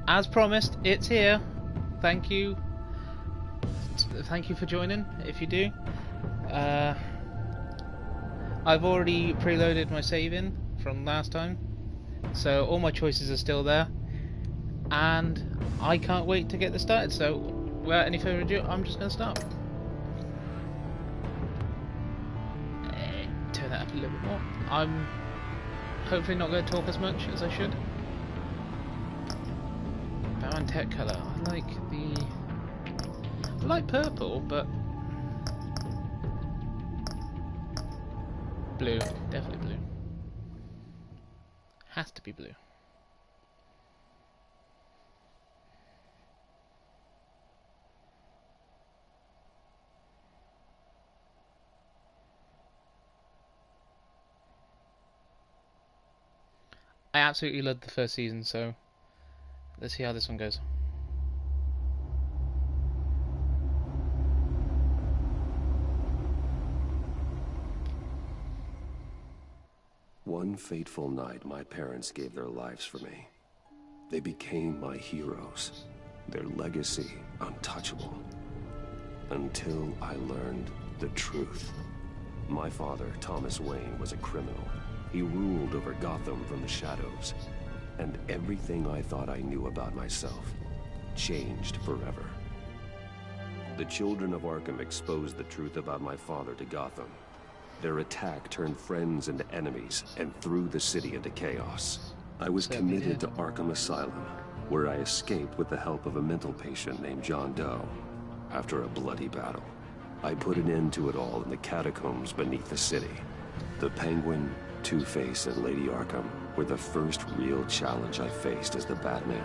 as promised, it's here. Thank you. Thank you for joining, if you do. I've already preloaded my save-in from last time, so all my choices are still there, and I can't wait to get this started. So, without any further ado, I'm just going to start. Turn that up a little bit more. I'm hopefully not going to talk as much as I should. Batman tech colour. I like purple, but blue, definitely blue. Has to be blue. I absolutely loved the first season, so let's see how this one goes. One fateful night, my parents gave their lives for me. They became my heroes, their legacy untouchable. Until I learned the truth. My father, Thomas Wayne, was a criminal. He ruled over Gotham from the shadows. And everything I thought I knew about myself changed forever. The children of Arkham exposed the truth about my father to Gotham. Their attack turned friends into enemies and threw the city into chaos. I was committed to Arkham Asylum, where I escaped with the help of a mental patient named John Doe. After a bloody battle, I put an end to it all in the catacombs beneath the city. The Penguin, Two-Face, and Lady Arkham were the first real challenge I faced as the Batman,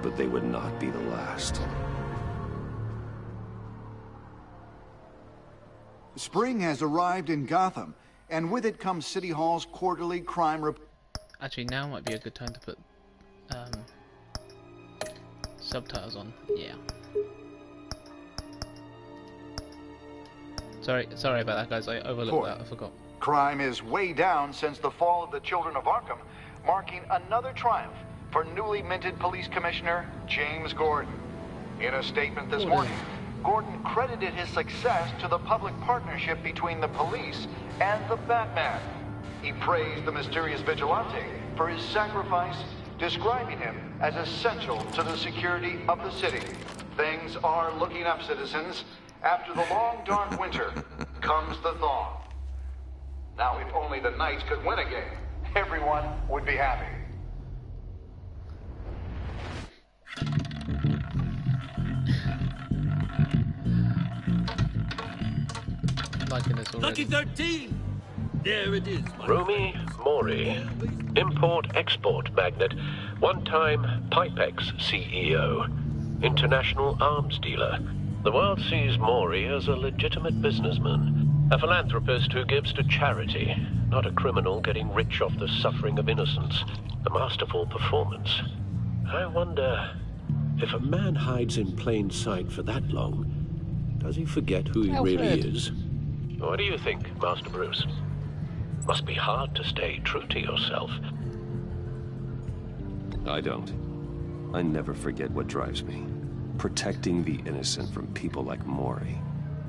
but they would not be the last. Spring has arrived in Gotham, and with it comes City Hall's quarterly crime report. Actually, now might be a good time to put subtitles on. Yeah. Sorry about that, guys. I overlooked that. I forgot. Crime is way down since the fall of the Children of Arkham, marking another triumph for newly minted Police Commissioner James Gordon. In a statement this morning, Gordon credited his success to the public partnership between the police and the Batman. He praised the mysterious vigilante for his sacrifice, describing him as essential to the security of the city. Things are looking up, citizens. After the long, dark winter comes the thaw. Now, if only the Knights could win a game, everyone would be happy. Liking this already. Lucky 13! There it is, my Rumi Mori, import-export magnate, one-time Pipex CEO, international arms dealer. The world sees Mori as a legitimate businessman. A philanthropist who gives to charity, not a criminal getting rich off the suffering of innocence. A masterful performance. I wonder, if a man hides in plain sight for that long, does he forget who he really is? What do you think, Master Bruce? Must be hard to stay true to yourself. I don't. I never forget what drives me. Protecting the innocent from people like Mori.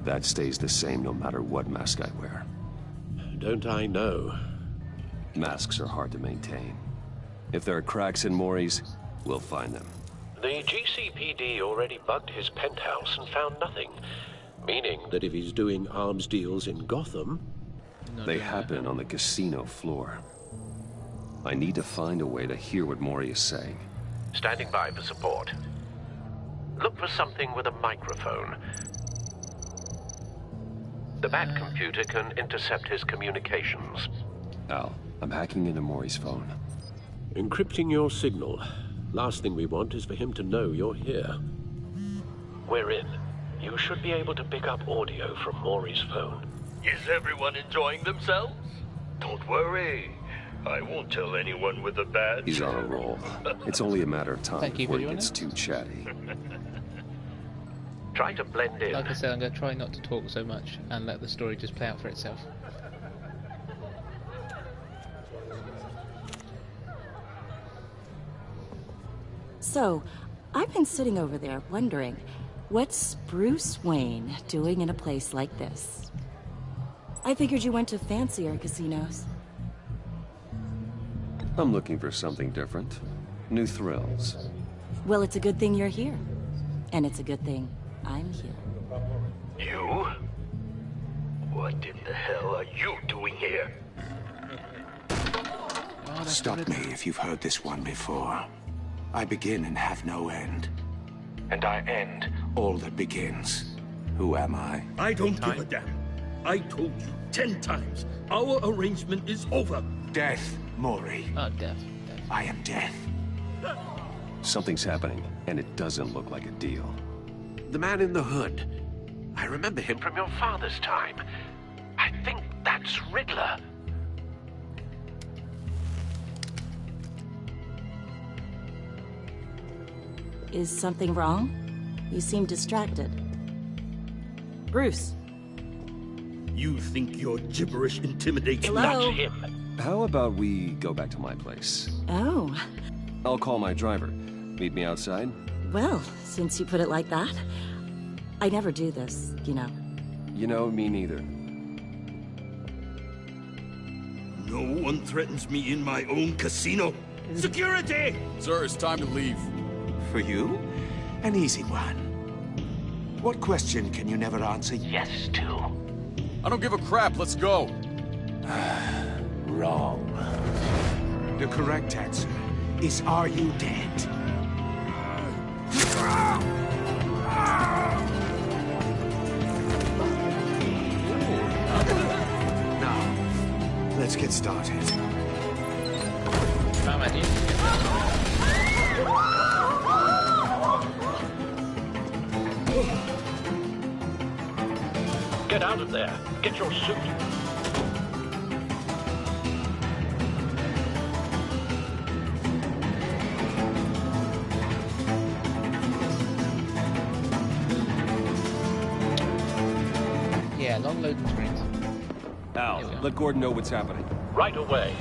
That stays the same no matter what mask I wear. Don't I know? Masks are hard to maintain. If there are cracks in Mori's, we'll find them. The GCPD already bugged his penthouse and found nothing. Meaning that if he's doing arms deals in Gotham... They happen on the casino floor. I need to find a way to hear what Mori is saying. Standing by for support. Look for something with a microphone. The Bat computer can intercept his communications. Al, I'm hacking into Mori's phone. Encrypting your signal. Last thing we want is for him to know you're here. We're in. You should be able to pick up audio from Mori's phone. Is everyone enjoying themselves? Don't worry. I won't tell anyone with a badge. He's on a roll. It's only a matter of time before he gets too chatty. Try to blend in. Like I said, I'm going to try not to talk so much and let the story just play out for itself. So, I've been sitting over there wondering, what's Bruce Wayne doing in a place like this? I figured you went to fancier casinos. I'm looking for something different. New thrills. Well, it's a good thing you're here. And it's a good thing I'm here. You? What in the hell are you doing here? Stop me if you've heard this one before. I begin and have no end. And I end all that begins. Who am I? I don't give a damn. I told you 10 times. Our arrangement is over. Death, Maury. Oh, death. I am death. Something's happening, and it doesn't look like a deal. The man in the hood. I remember him from your father's time. I think that's Riddler. Is something wrong? You seem distracted. Bruce. You think your gibberish intimidates me? Hello? That's him. How about we go back to my place? Oh. I'll call my driver. Meet me outside? Well, since you put it like that, I never do this, you know. You know, me neither. No one threatens me in my own casino. Security! Sir, it's time to leave. For you? An easy one. What question can you never answer yes to? I don't give a crap, let's go. Wrong. The correct answer is, are you dead? Now, let's get started. Get out of there. Get your suit. Yeah, long loading screens. Al, let Gordon know what's happening. Right away.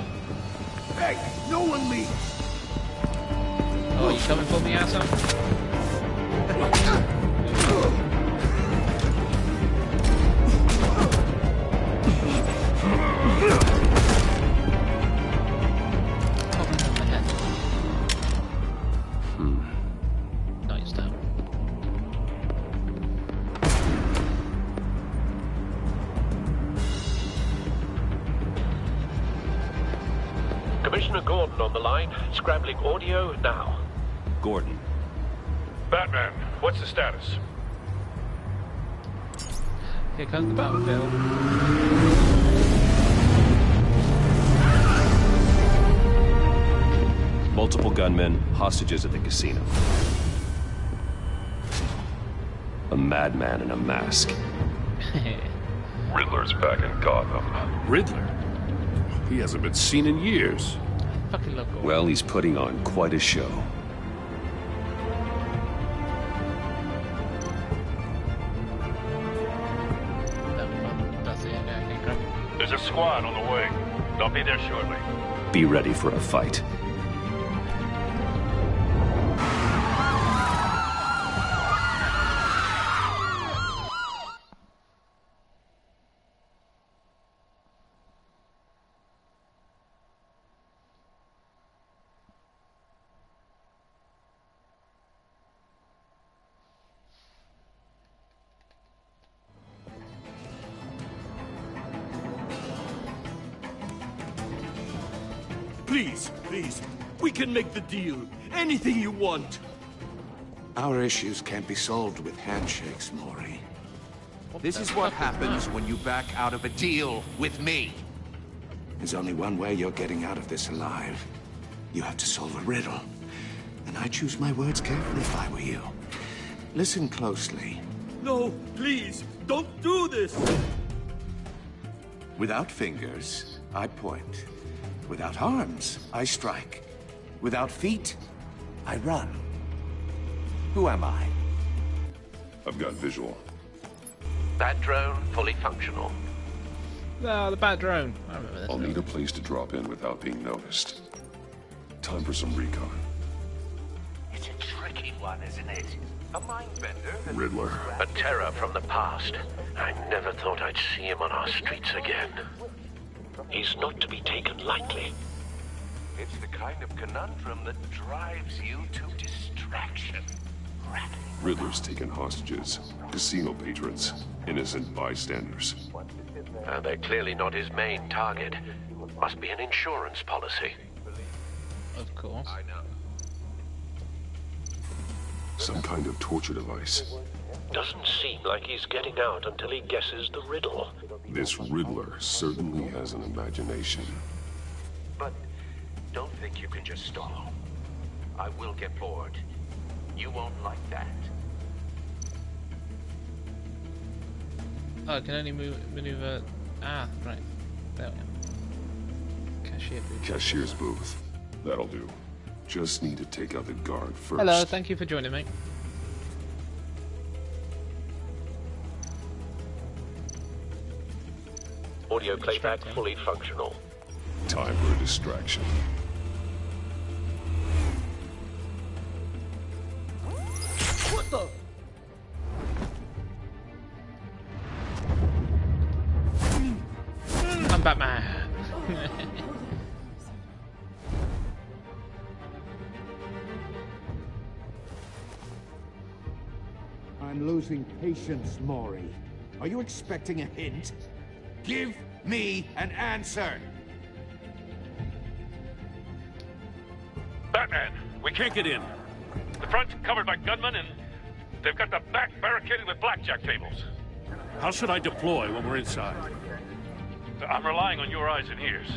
Hey, no one leave! Oh, you coming for me, asshole? Nice down. Commissioner Gordon on the line. Scrambling audio now. Gordon. Batman, what's the status? Here comes the battlefield. Multiple gunmen, hostages at the casino. A madman in a mask. Riddler's back in Gotham. Riddler? He hasn't been seen in years. Fucking love Gordon. Well, he's putting on quite a show. That's it. Okay, crap. There's a squad on the way. They'll be there shortly. Be ready for a fight. Please, please. We can make the deal. Anything you want. Our issues can't be solved with handshakes, Maury. This is what happens when you back out of a deal with me. There's only one way you're getting out of this alive. You have to solve a riddle. And I choose my words carefully if I were you. Listen closely. No, please, don't do this. Without fingers, I point. Without arms, I strike. Without feet, I run. Who am I? I've got visual. Bat drone fully functional. No, the bat drone. I remember this. I'll need a place to drop in without being noticed. Time for some recon. It's a tricky one, isn't it? A mind bender. Riddler. A terror from the past. I never thought I'd see him on our streets again. He's not to be taken lightly. It's the kind of conundrum that drives you to distraction. Riddler's taken hostages, casino patrons, innocent bystanders. They're clearly not his main target. Must be an insurance policy. Of course. I know. Some kind of torture device. Doesn't seem like he's getting out until he guesses the riddle. This Riddler certainly has an imagination. But don't think you can just stall. I will get bored. You won't like that. Oh, I can only maneuver. Ah, right. There we go. Cashier booth. Cashier's booth. That'll do. Just need to take out the guard first. Hello, thank you for joining me. Audio playback fully functional. Time for a distraction. What the? I'm Batman. I'm losing patience, Maury. Are you expecting a hint? Give me an answer! Batman, we can't get in. The front's covered by gunmen, and they've got the back barricaded with blackjack tables. How should I deploy when we're inside? I'm relying on your eyes and ears.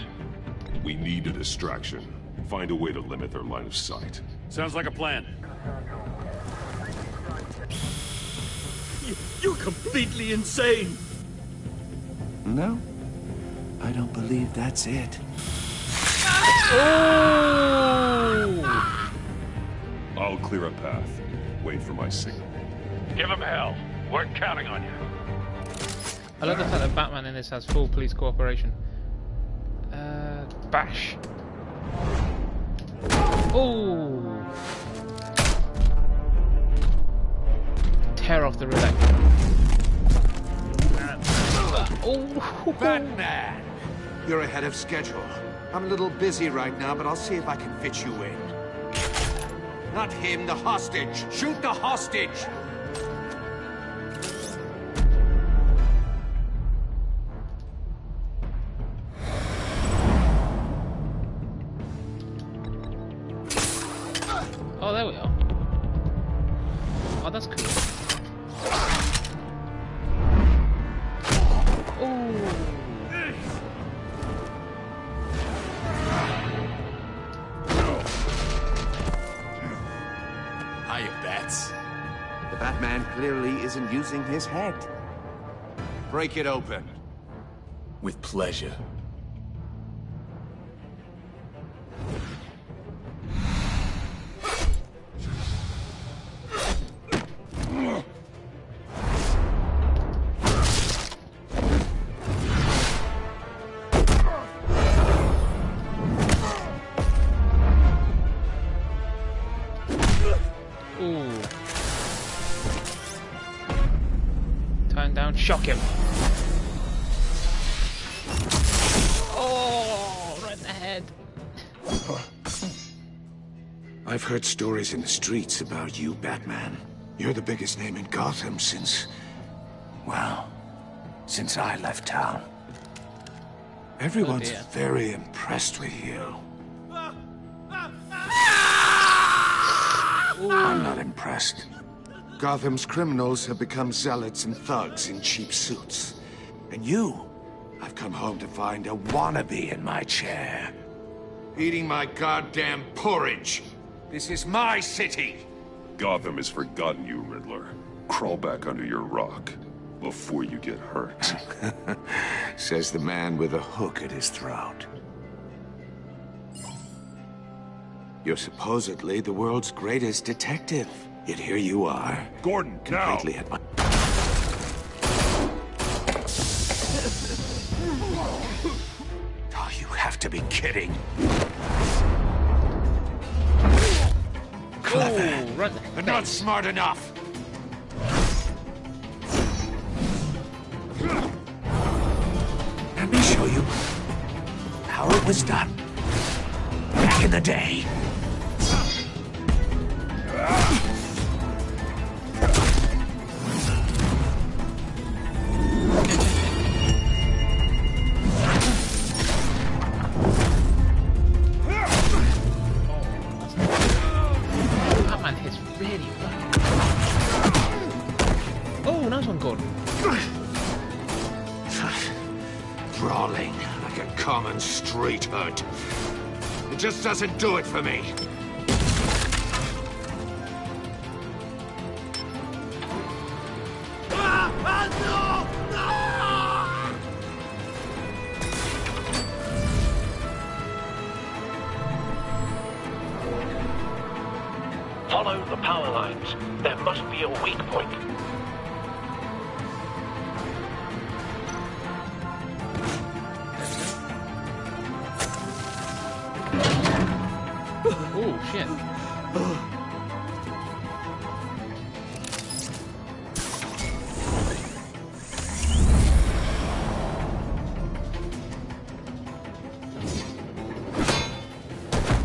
We need a distraction. Find a way to limit their line of sight. Sounds like a plan. You're completely insane! No, I don't believe that's it. Oh! I'll clear a path. Wait for my signal. Give them hell. We're counting on you. I love the fact that Batman in this has full police cooperation. Bash. Oh! Tear off the roulette. Oh! Batman! You're ahead of schedule. I'm a little busy right now, but I'll see if I can fit you in. Not him, the hostage! Shoot the hostage! Oh, there we are. Oh, that's cool. Oh! Hiya, Bats. The Batman clearly isn't using his head. Break it open. With pleasure. Ooh. Turn down, shock him. Oh, right in the head. I've heard stories in the streets about you, Batman. You're the biggest name in Gotham since... well, since I left town. Everyone's very impressed with you. I'm not impressed. Gotham's criminals have become zealots and thugs in cheap suits. And you, I've come home to find a wannabe in my chair. Eating my goddamn porridge. This is my city. Gotham has forgotten you, Riddler. Crawl back under your rock before you get hurt. Says the man with a hook at his throat. You're supposedly the world's greatest detective. Yet here you are. Gordon, completely at my... Oh, you have to be kidding. Clever. right there. But not smart enough. Let me show you how it was done back in the day. Oh, nice one, Gordon. Brawling like a common street hood. It just doesn't do it for me. Follow the power lines. There must be a weak point. Oh, shit.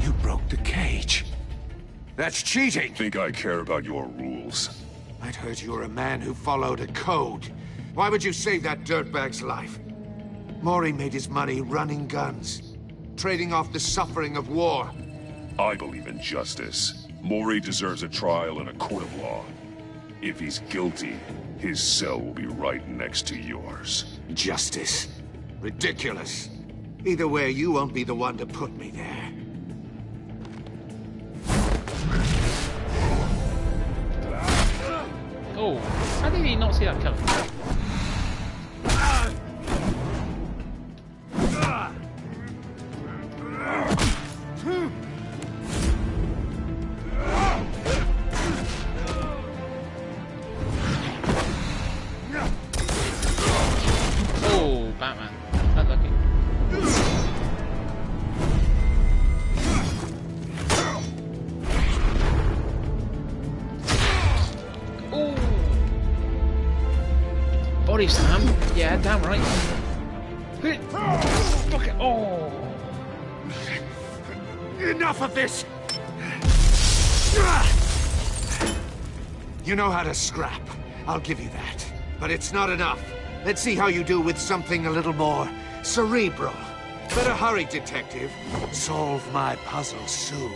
You broke the cage. That's cheating. Think I care about your rules? I'd heard you were a man who followed a code. Why would you save that dirtbag's life? Maury made his money running guns, trading off the suffering of war. I believe in justice. Maury deserves a trial in a court of law. If he's guilty, his cell will be right next to yours. Justice? Ridiculous. Either way, you won't be the one to put me there. Oh, how did he not see that coming? Oh, Batman. Unlucky. Oh. Body slam. Yeah, damn right. Fuck it. Oh. Enough of this! You know how to scrap. I'll give you that. But it's not enough. Let's see how you do with something a little more cerebral. Better hurry, detective. Solve my puzzle soon.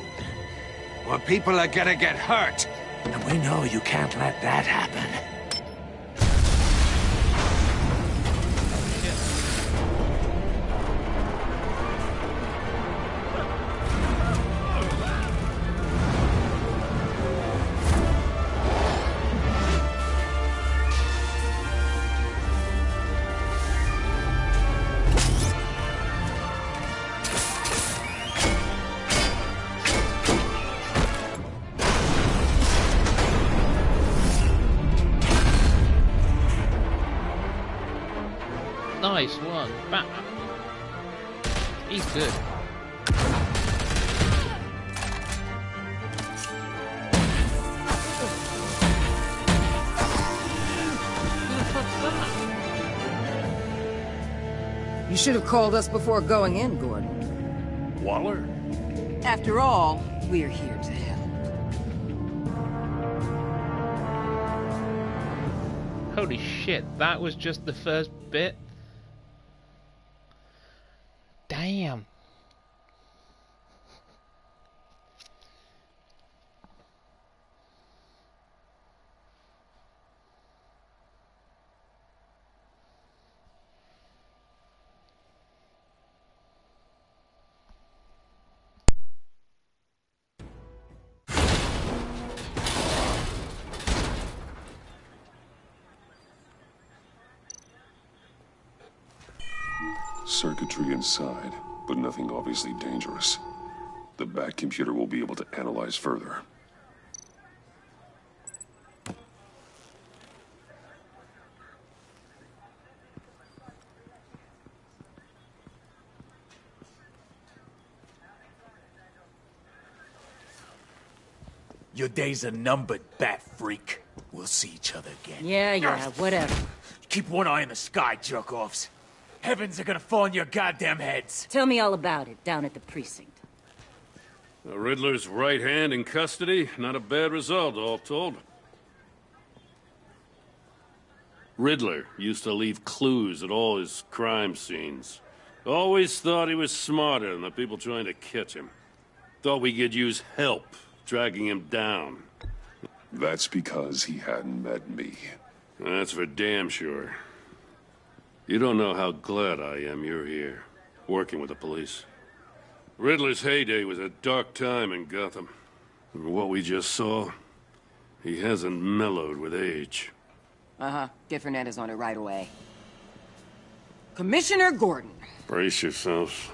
Or people are gonna get hurt. And we know you can't let that happen. Nice one, Batman. He's good. Who the fuck's that? You should have called us before going in, Gordon. Waller? After all, we're here to help. Holy shit, that was just the first bit? Damn. Circuitry inside, but nothing obviously dangerous. The back computer will be able to analyze further. Your days are numbered, bat freak. We'll see each other again. Yeah, whatever. Keep one eye in the sky, jerk-offs. Heavens are gonna fall on your goddamn heads. Tell me all about it down at the precinct. The Riddler's right hand in custody. Not a bad result, all told. Riddler used to leave clues at all his crime scenes. Always thought he was smarter than the people trying to catch him. Thought we could use help dragging him down. That's because he hadn't met me. That's for damn sure. You don't know how glad I am you're here, working with the police. Riddler's heyday was a dark time in Gotham. And what we just saw, he hasn't mellowed with age. Uh-huh. Get Fernandez on it right away. Commissioner Gordon. Brace yourselves.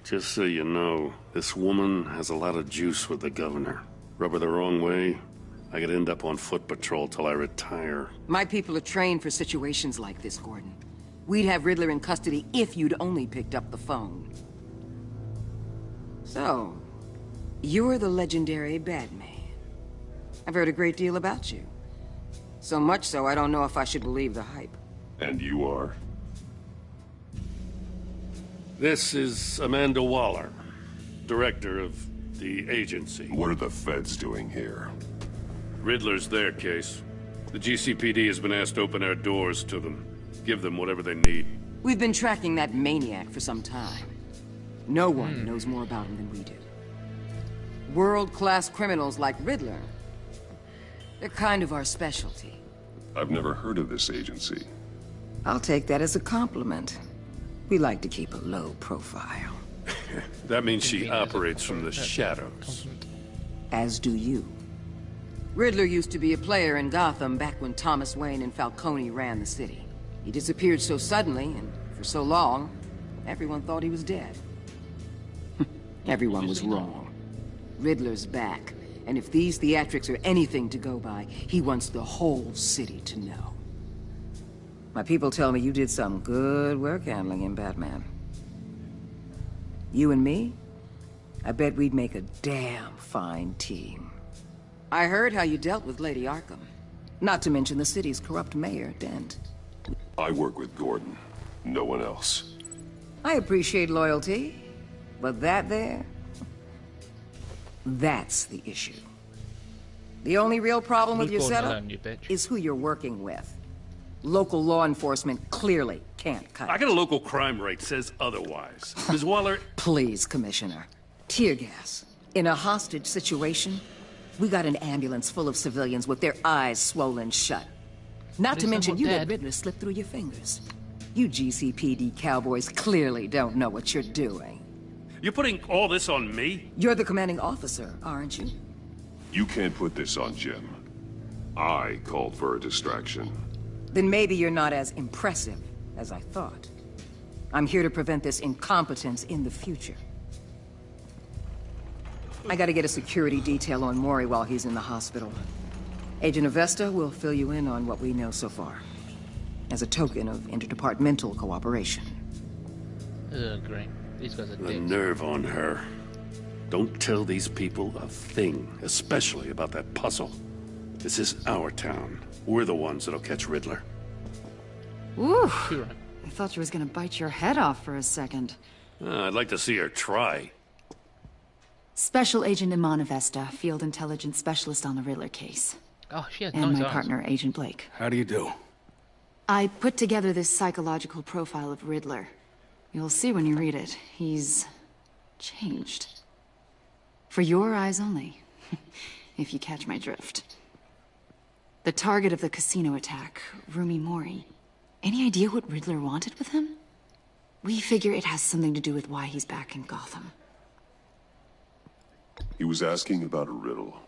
Just so you know, this woman has a lot of juice with the governor. Rub her the wrong way, I could end up on foot patrol till I retire. My people are trained for situations like this, Gordon. We'd have Riddler in custody if you'd only picked up the phone. So, you're the legendary Batman. I've heard a great deal about you. So much so, I don't know if I should believe the hype. And you are? This is Amanda Waller, director of the agency. What are the feds doing here? Riddler's their case. The GCPD has been asked to open our doors to them. Give them whatever they need. We've been tracking that maniac for some time. No one knows more about him than we do. World-class criminals like Riddler. They're kind of our specialty. I've never heard of this agency. I'll take that as a compliment. We like to keep a low profile. That means she operates from the shadows. As do you. Riddler used to be a player in Gotham back when Thomas Wayne and Falcone ran the city. He disappeared so suddenly and for so long, everyone thought he was dead. Everyone was wrong. Riddler's back, and if these theatrics are anything to go by, he wants the whole city to know. My people tell me you did some good work handling him, Batman. You and me? I bet we'd make a damn fine team. I heard how you dealt with Lady Arkham. Not to mention the city's corrupt mayor, Dent. I work with Gordon. No one else. I appreciate loyalty, but that there... that's the issue. The only real problem with your setup is who you're working with. Local law enforcement clearly can't cut it. I got a local crime rate says otherwise. Ms. Waller... Please, Commissioner. Tear gas. In a hostage situation, we got an ambulance full of civilians with their eyes swollen shut. Not to mention you let Riddler slip through your fingers. You GCPD cowboys clearly don't know what you're doing. You're putting all this on me? You're the commanding officer, aren't you? You can't put this on Jim. I called for a distraction. Then maybe you're not as impressive as I thought. I'm here to prevent this incompetence in the future. I gotta get a security detail on Mori while he's in the hospital. Agent Avesta will fill you in on what we know so far, as a token of interdepartmental cooperation. Great. These guys are The dicks. nerve on her. Don't tell these people a thing, especially about that puzzle. This is our town. We're the ones that'll catch Riddler. Ooh, I thought you was gonna bite your head off for a second. I'd like to see her try. Special Agent Iman Avesta, Field Intelligence Specialist on the Riddler case. Oh, she has and nice my eyes. partner, Agent Blake. How do you do? I put together this psychological profile of Riddler. You'll see when you read it. He's... changed. For your eyes only, if you catch my drift. The target of the casino attack, Rumi Mori. Any idea what Riddler wanted with him? We figure it has something to do with why he's back in Gotham. He was asking about a riddle.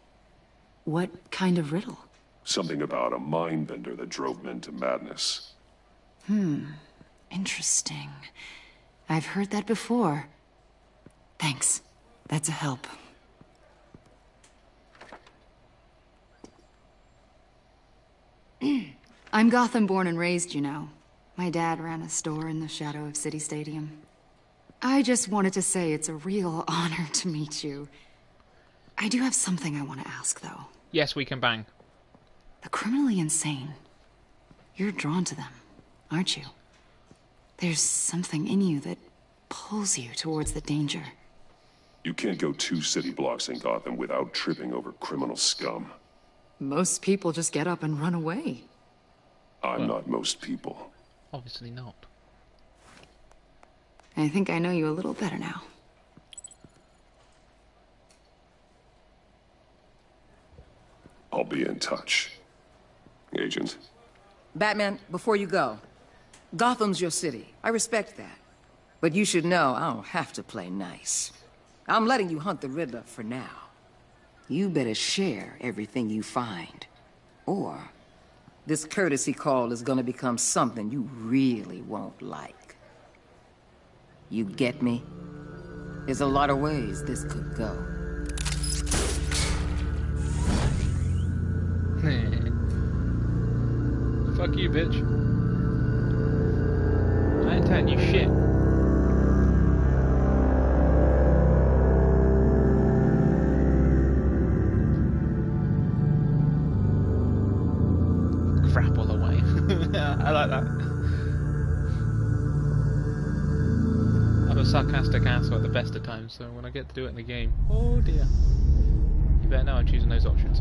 What kind of riddle? Something about a mind-bender that drove men to madness. Interesting. I've heard that before. Thanks. That's a help. I'm Gotham born and raised, you know. My dad ran a store in the shadow of City Stadium. I just wanted to say it's a real honor to meet you. I do have something I want to ask, though. Yes, we can bang. The criminally insane. You're drawn to them, aren't you? There's something in you that pulls you towards the danger. You can't go 2 city blocks in Gotham without tripping over criminal scum. Most people just get up and run away. I'm not most people. Obviously not. I think I know you a little better now. I'll be in touch. Agent. Batman, before you go, Gotham's your city. I respect that. But you should know I don't have to play nice. I'm letting you hunt the Riddler for now. You better share everything you find. Or this courtesy call is gonna become something you really won't like. You get me? There's a lot of ways this could go. Fuck you, bitch. I ain't telling you shit. Crap all the way. I like that. I'm a sarcastic asshole at the best of times, so when I get to do it in the game, oh dear. You better know I'm choosing those options.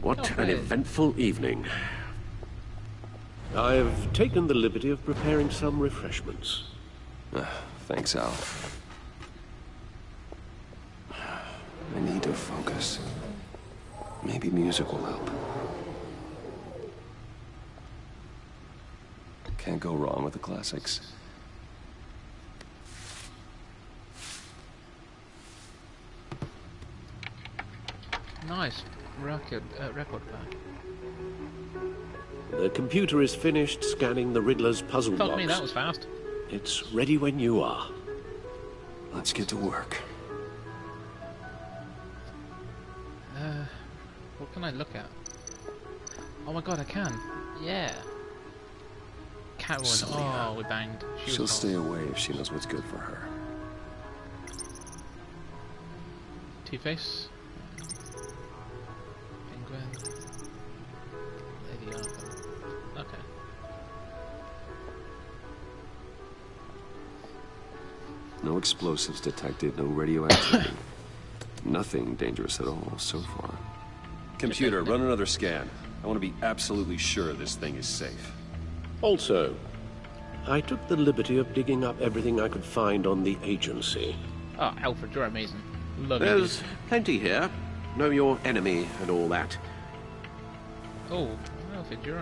What an eventful evening. I've taken the liberty of preparing some refreshments. Thanks, Al. I need to focus. Maybe music will help. Can't go wrong with the classics. Nice. Record pack. The computer is finished scanning the Riddler's puzzle Fuck box. me, that was fast. It's ready when you are. Let's get to work. What can I look at? Oh my god, I can. Yeah. Catwoman. Selena. Oh, we banged. She'll stay away if she knows what's good for her. Two-Face. Penguin. Lady Arkham. Okay. No explosives detected, no radioactivity. Nothing dangerous at all so far. Computer, run another scan. I want to be absolutely sure this thing is safe. Also, I took the liberty of digging up everything I could find on the agency. Oh, Alfred, you're amazing. Love you. There's plenty here. Know your enemy and all that. Oh, Alfred, you're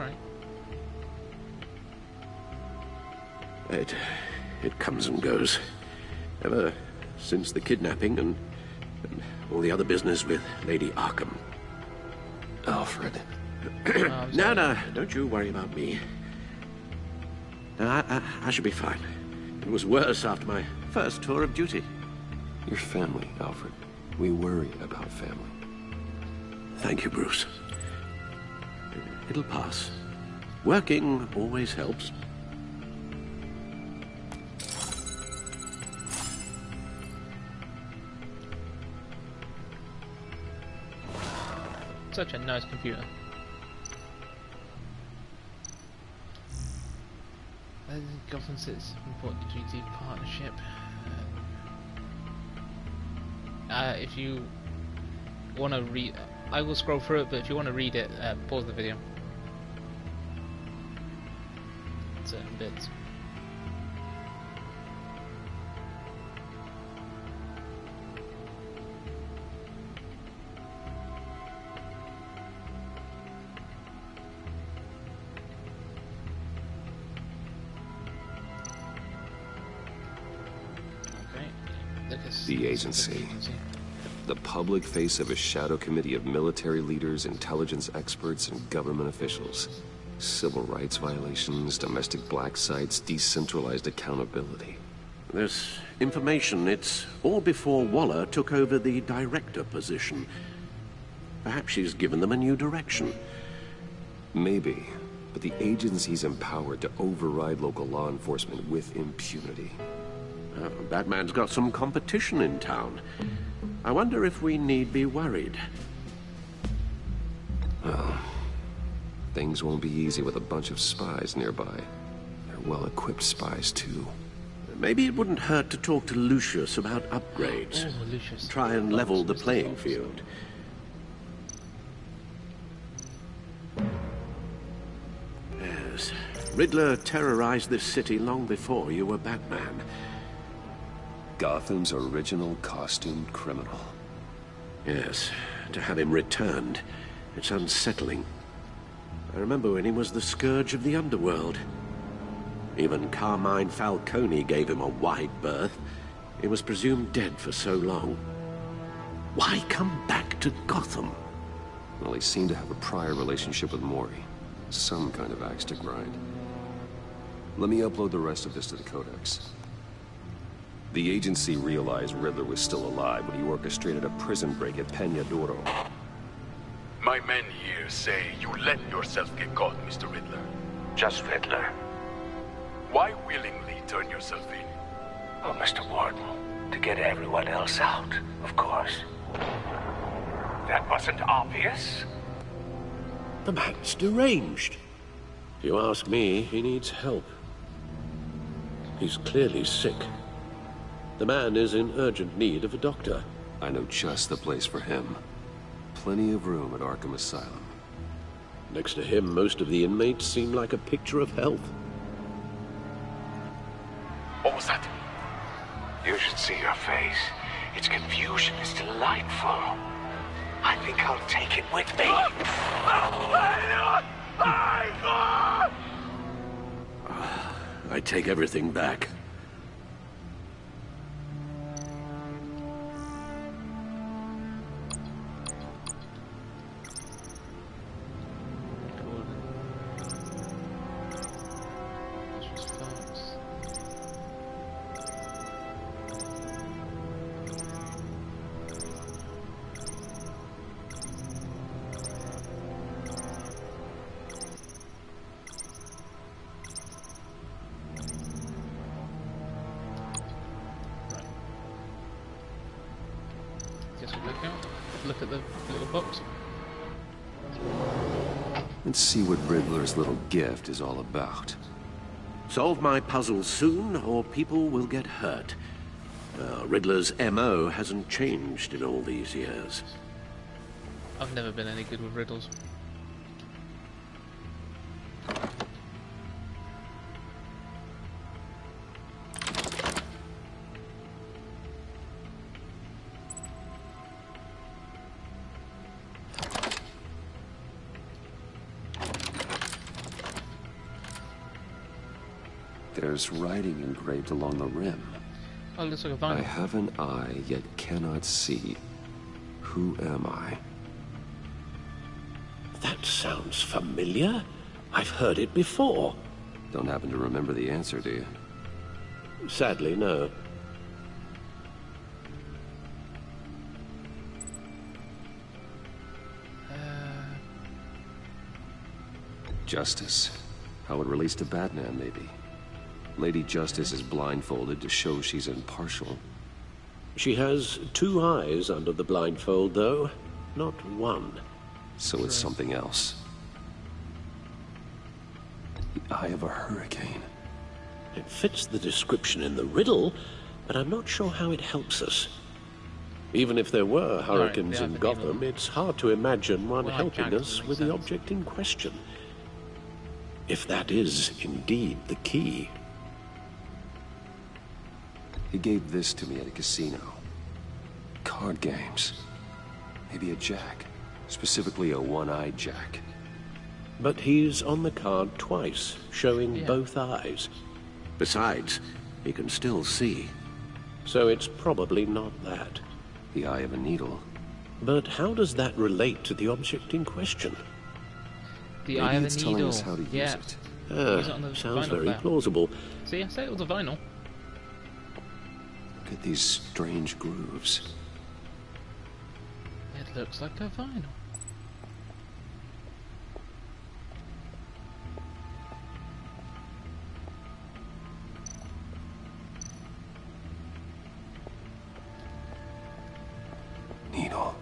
right. It comes and goes. Ever since the kidnapping and all the other business with Lady Arkham. Alfred. No, don't you worry about me. No, I should be fine. It was worse after my first tour of duty. Your family, Alfred. We worry about family. Thank you, Bruce. It'll pass. Working always helps. Such a nice computer. Gotham City's important GT partnership. If you want to read, I will scroll through it, but if you want to read it, pause the video. Certain bits. The agency. The public face of a shadow committee of military leaders, intelligence experts, and government officials. Civil rights violations, domestic black sites, decentralized accountability. This information, it's all before Waller took over the director position. Perhaps she's given them a new direction. Maybe, but the agency's empowered to override local law enforcement with impunity. Batman's got some competition in town. I wonder if we need be worried. Well, things won't be easy with a bunch of spies nearby. They're well-equipped spies, too. Maybe it wouldn't hurt to talk to Lucius about upgrades. Oh, Lucius. Try and level the playing field. Yes. Riddler terrorized this city long before you were Batman. Gotham's original costumed criminal. Yes. To have him returned, it's unsettling. I remember when he was the scourge of the underworld. Even Carmine Falcone gave him a wide berth. He was presumed dead for so long. Why come back to Gotham? Well, he seemed to have a prior relationship with Mori. Some kind of axe to grind. Let me upload the rest of this to the Codex. The agency realized Riddler was still alive when he orchestrated a prison break at Peñadoro. My men here say you let yourself get caught, Mr. Riddler. Just Riddler. Why willingly turn yourself in? Oh, Mr. Warden, to get everyone else out, of course. That wasn't obvious. The man's deranged. If you ask me, he needs help. He's clearly sick. The man is in urgent need of a doctor. I know just the place for him. Plenty of room at Arkham Asylum. Next to him, most of the inmates seem like a picture of health. What was that? You should see her face. Its confusion is delightful. I think I'll take it with me. I take everything back. Look at the little box. Let's see what Riddler's little gift is all about. Solve my puzzle soon, or people will get hurt. Riddler's MO hasn't changed in all these years. I've never been any good with riddles. There's writing engraved along the rim. Oh, it looks like a vinyl. I have an eye, yet cannot see. Who am I? That sounds familiar. I've heard it before. Don't happen to remember the answer, do you? Sadly, no. Justice. How it relates to Batman, maybe. Lady Justice is blindfolded to show she's impartial. She has two eyes under the blindfold, though. Not one. So it's something else. The eye of a hurricane. It fits the description in the riddle, but I'm not sure how it helps us. Even if there were hurricanes in Gotham, it's hard to imagine one helping us with the object in question. If that is indeed the key. He gave this to me at a casino. Card games. Maybe a jack. Specifically a one-eyed jack. But he's on the card twice, showing both eyes. Besides, he can still see. So it's probably not that. The eye of a needle. But how does that relate to the object in question? The eye of a needle. Telling us how to use it. Sounds very plausible. See, I said it was a vinyl. Look at these strange grooves. It looks like a vinyl. Needle.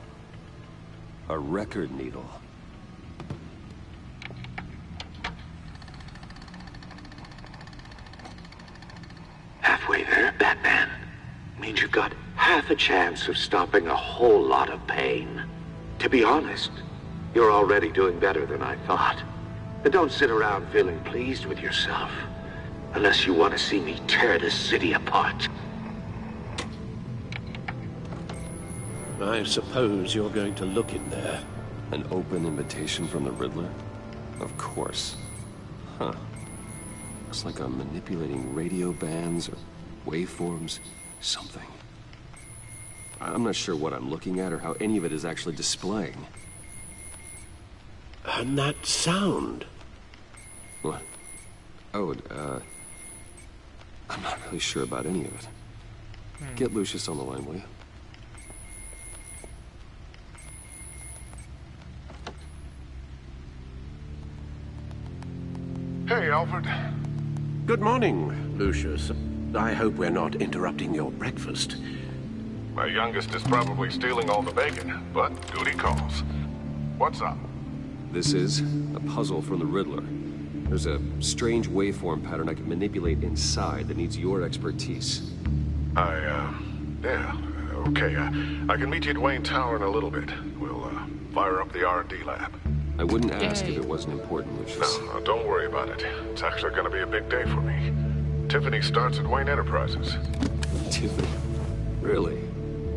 A record needle. Halfway there, Batman. Means you've got half a chance of stopping a whole lot of pain. To be honest, you're already doing better than I thought. But don't sit around feeling pleased with yourself. Unless you want to see me tear this city apart. I suppose you're going to look in there. An open invitation from the Riddler? Of course. Huh. Looks like I'm manipulating radio bands or waveforms. Something. I'm not sure what I'm looking at or how any of it is actually displaying. And that sound? What? Oh, I'm not really sure about any of it. Get Lucius on the line, will you? Hey, Alfred. Good morning, Lucius. I hope we're not interrupting your breakfast. My youngest is probably stealing all the bacon, but duty calls. What's up? This is a puzzle from the Riddler. There's a strange waveform pattern I can manipulate inside that needs your expertise. Yeah, okay. I can meet you at Wayne Tower in a little bit. We'll, fire up the R&D lab. I wouldn't ask if it wasn't important, Lucius. No, don't worry about it. It's actually gonna be a big day for me. Tiffany starts at Wayne Enterprises. Tiffany? Really?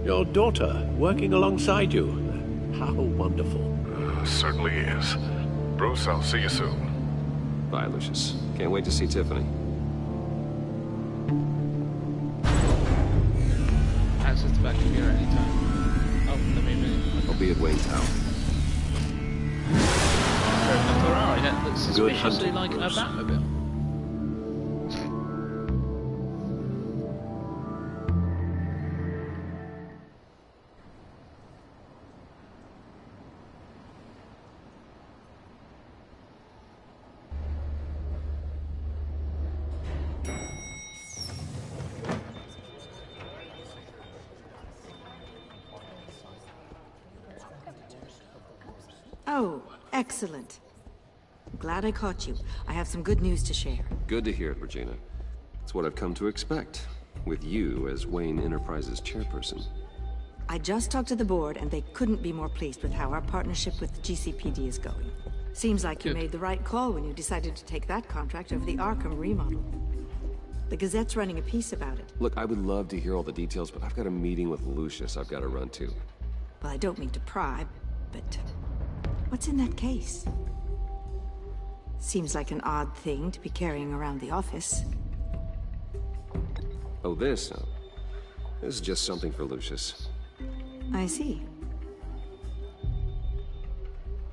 Your daughter, working alongside you. How wonderful. Certainly is. Bruce, I'll see you soon. Bye, Lucius. Can't wait to see Tiffany. Access to back here anytime. Oh, let me move. I'll be at Wayne Tower. A Ferrari that looks suspiciously hunting, like Bruce. a Batmobile. Oh, excellent. Glad I caught you. I have some good news to share. Good to hear it, Regina. It's what I've come to expect, with you as Wayne Enterprises chairperson. I just talked to the board, and they couldn't be more pleased with how our partnership with GCPD is going. Seems like you made the right call when you decided to take that contract over the Arkham remodel. The Gazette's running a piece about it. Look, I would love to hear all the details, but I've got a meeting with Lucius I've got to run to. Well, I don't mean to pry, but what's in that case? Seems like an odd thing to be carrying around the office. Oh, this? No. This is just something for Lucius. I see.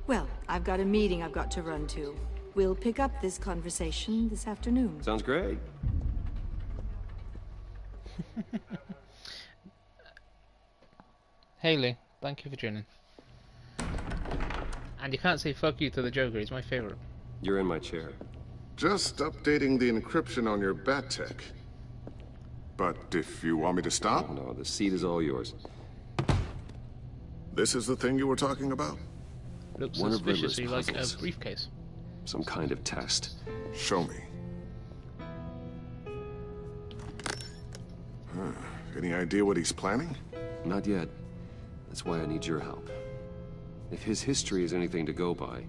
Well, I've got a meeting I've got to run to. We'll pick up this conversation this afternoon. Sounds great. Haley, thank you for joining. And you can't say fuck you to the Joker, he's my favorite. You're in my chair. Just updating the encryption on your bat tech. But if you want me to stop? Oh, no, the seat is all yours. This is the thing you were talking about? Looks One of suspiciously Riddler's like a puzzles. briefcase. Some kind of test. Show me. Huh. Any idea what he's planning? Not yet. That's why I need your help. If his history is anything to go by,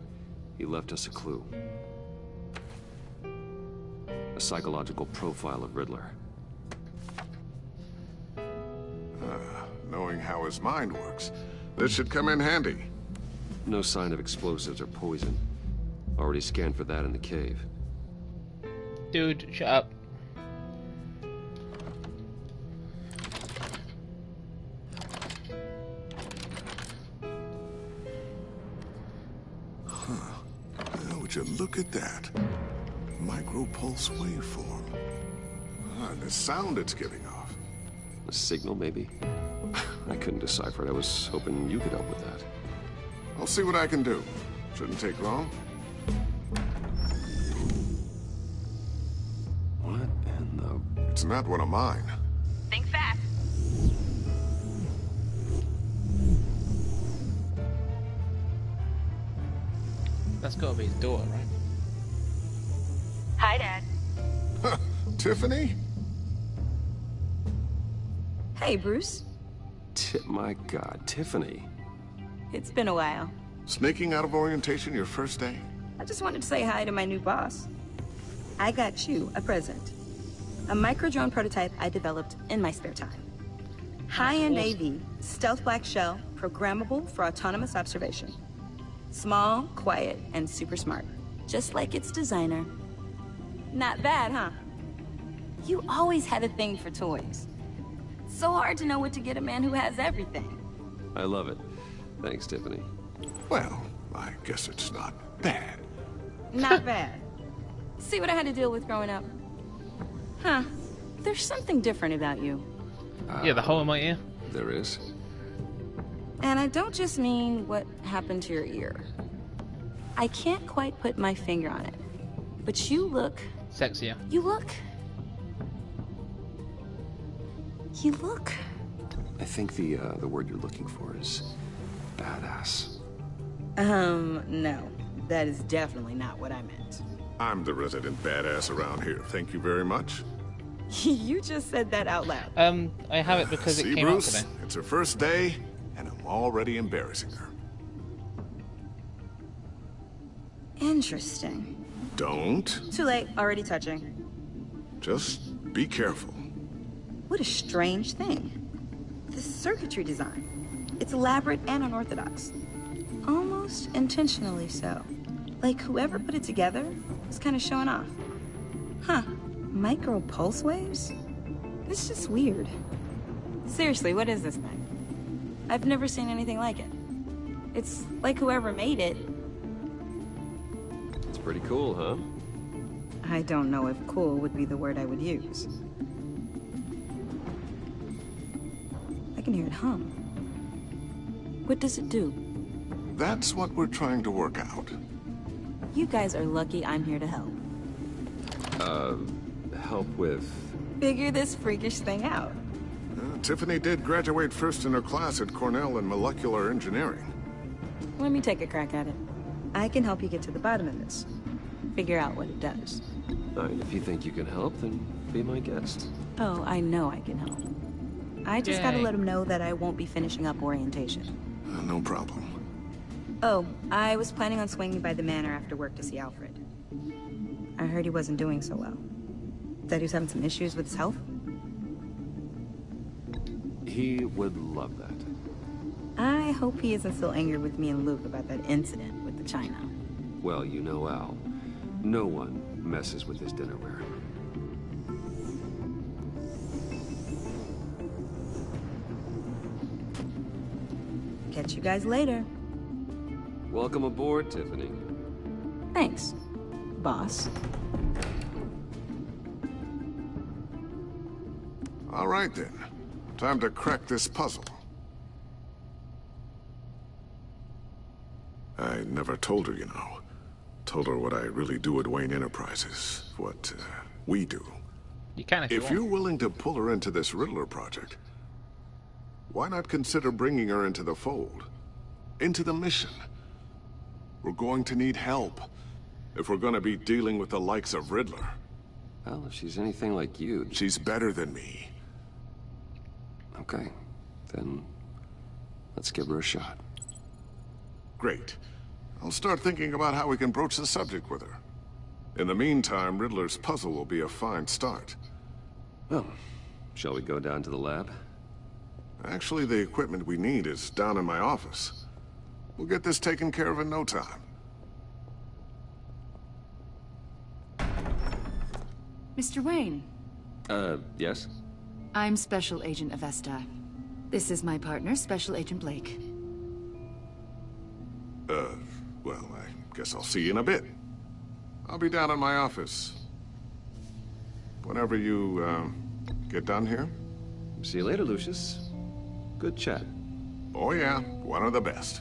he left us a clue. A psychological profile of Riddler. Knowing how his mind works, this should come in handy. No sign of explosives or poison. Already scanned for that in the cave. Dude, shut up. Would you look at that? Micropulse waveform. And the sound it's giving off. A signal, maybe? I couldn't decipher it. I was hoping you could help with that. I'll see what I can do. Shouldn't take long. What in the... It's not one of mine. Think fast. That's gotta be his daughter, right? Hi, Dad. Tiffany? Hey, Bruce. My God, Tiffany. It's been a while. Sneaking out of orientation your first day? I just wanted to say hi to my new boss. I got you a present. A micro-drone prototype I developed in my spare time. High-end AV, stealth black shell, programmable for autonomous observation. Small, quiet, and super smart. Just like its designer. Not bad, huh? You always had a thing for toys. So hard to know what to get a man who has everything. I love it. Thanks, Tiffany. Well, I guess it's not bad. Not bad. See what I had to deal with growing up? Huh. There's something different about you. Yeah, the hole in my ear. There is. And I don't just mean what happened to your ear. I can't quite put my finger on it. But you look... Sexier. You look... You look... I think the word you're looking for is badass. No. That is definitely not what I meant. I'm the resident badass around here. Thank you very much. You just said that out loud. I have it because it See, came Bruce, out today. it's her first day, and I'm already embarrassing her. Interesting. Don't. Too late. Already touching. Just be careful. What a strange thing. The circuitry design. It's elaborate and unorthodox. Almost intentionally so. Like whoever put it together was kind of showing off. Huh. Micro pulse waves? It's just weird. Seriously, what is this thing? I've never seen anything like it. It's like whoever made it. It's pretty cool, huh? I don't know if cool would be the word I would use. I can hear it hum. What does it do? That's what we're trying to work out. You guys are lucky I'm here to help. Help with... Figure this freakish thing out. Tiffany did graduate first in her class at Cornell in molecular engineering. Let me take a crack at it. I can help you get to the bottom of this. Figure out what it does. If you think you can help, then be my guest. Oh, I know I can help. I just gotta let him know that I won't be finishing up orientation. No problem. Oh, I was planning on swinging by the manor after work to see Alfred. I heard he wasn't doing so well. That he was having some issues with his health? He would love that. I hope he isn't still angry with me and Luke about that incident with the china. Well, you know Al. No one messes with his dinnerware. Catch you guys later. Welcome aboard, Tiffany. Thanks, boss. All right, then. Time to crack this puzzle. I never told her, you know. Told her what I really do at Wayne Enterprises. What we do. You can if you're willing to pull her into this Riddler project, why not consider bringing her into the fold? Into the mission? We're going to need help if we're going to be dealing with the likes of Riddler. Well, if she's anything like you... She's better than me. Okay, then let's give her a shot. Great. I'll start thinking about how we can broach the subject with her. In the meantime, Riddler's puzzle will be a fine start. Well, shall we go down to the lab? Actually, the equipment we need is down in my office. We'll get this taken care of in no time. Mr. Wayne. Yes? I'm Special Agent Avesta. This is my partner, Special Agent Blake. Well, I guess I'll see you in a bit. I'll be down in my office. Whenever you, get done here. See you later, Lucius. Good chat. Oh yeah, one of the best.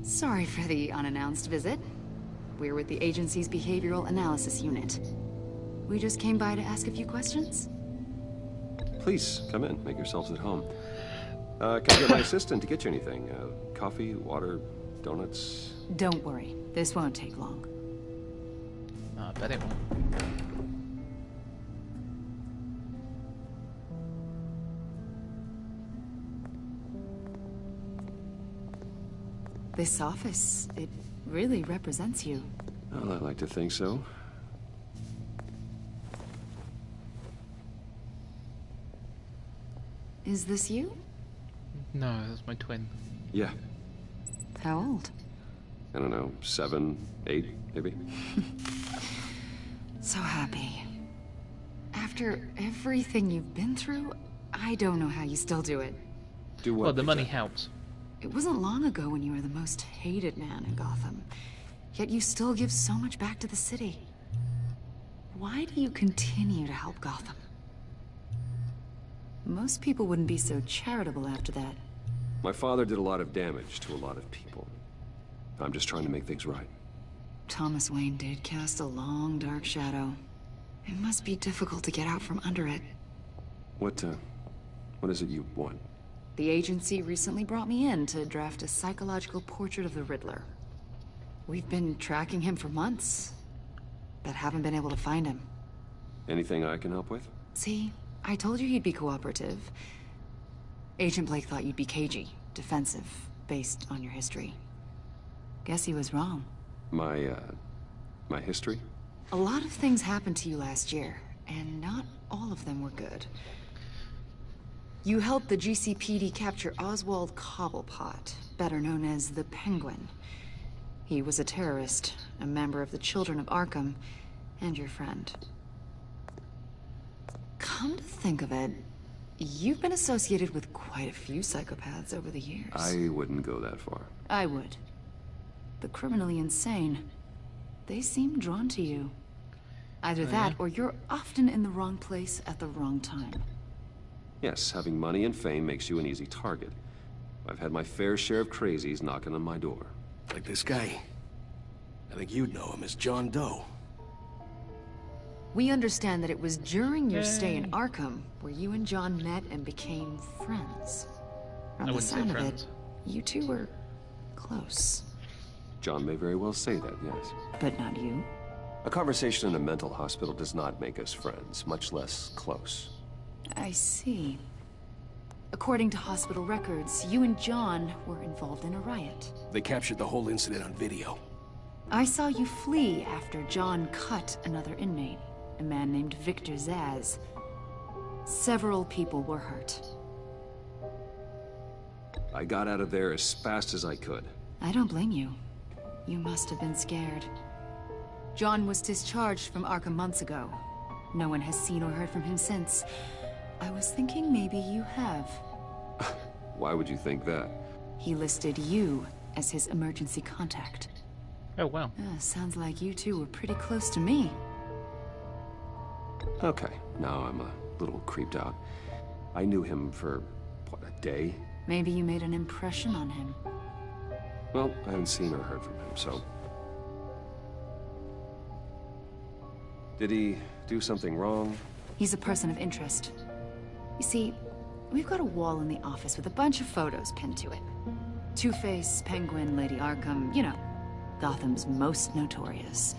Sorry for the unannounced visit. We're with the agency's behavioral analysis unit. We just came by to ask a few questions. Please, come in. Make yourselves at home. Can I get my assistant to get you anything? Coffee, water, donuts? Don't worry. This won't take long. I bet it won't. This office, it really represents you. Well, I like to think so. Is this you? No, that's my twin. Yeah. How old? I don't know, 7, 8, maybe? So happy. After everything you've been through, I don't know how you still do it. Do what? Well, the money helps. It wasn't long ago when you were the most hated man in Gotham. Yet you still give so much back to the city. Why do you continue to help Gotham? Most people wouldn't be so charitable after that. My father did a lot of damage to a lot of people. I'm just trying to make things right. Thomas Wayne did cast a long, dark shadow. It must be difficult to get out from under it. What is it you want? The agency recently brought me in to draft a psychological portrait of the Riddler. We've been tracking him for months, but haven't been able to find him. Anything I can help with? See, I told you he'd be cooperative. Agent Blake thought you'd be cagey, defensive, based on your history. Guess he was wrong. My history? A lot of things happened to you last year, and not all of them were good. You helped the GCPD capture Oswald Cobblepot, better known as the Penguin. He was a terrorist, a member of the Children of Arkham, and your friend. Come to think of it, you've been associated with quite a few psychopaths over the years. I wouldn't go that far. I would. The criminally insane. They seem drawn to you. Either that, or you're often in the wrong place at the wrong time. Yes, having money and fame makes you an easy target. I've had my fair share of crazies knocking on my door. Like this guy. I think you'd know him as John Doe. We understand that it was during your stay in Arkham where you and John met and became friends. From the sound of it, you two were close. John may very well say that, yes. But not you. A conversation in a mental hospital does not make us friends, much less close. I see. According to hospital records, you and John were involved in a riot. They captured the whole incident on video. I saw you flee after John cut another inmate, a man named Victor Zaz. Several people were hurt. I got out of there as fast as I could. I don't blame you. You must have been scared. John was discharged from Arkham months ago. No one has seen or heard from him since. I was thinking maybe you have. Why would you think that? He listed you as his emergency contact. Oh, wow. Sounds like you two were pretty close to me. Okay, now I'm a little creeped out. I knew him for, what, a day? Maybe you made an impression on him. Well, I haven't seen or heard from him, so... Did he do something wrong? He's a person of interest. You see, we've got a wall in the office with a bunch of photos pinned to it. Two-Face, Penguin, Lady Arkham, you know, Gotham's most notorious.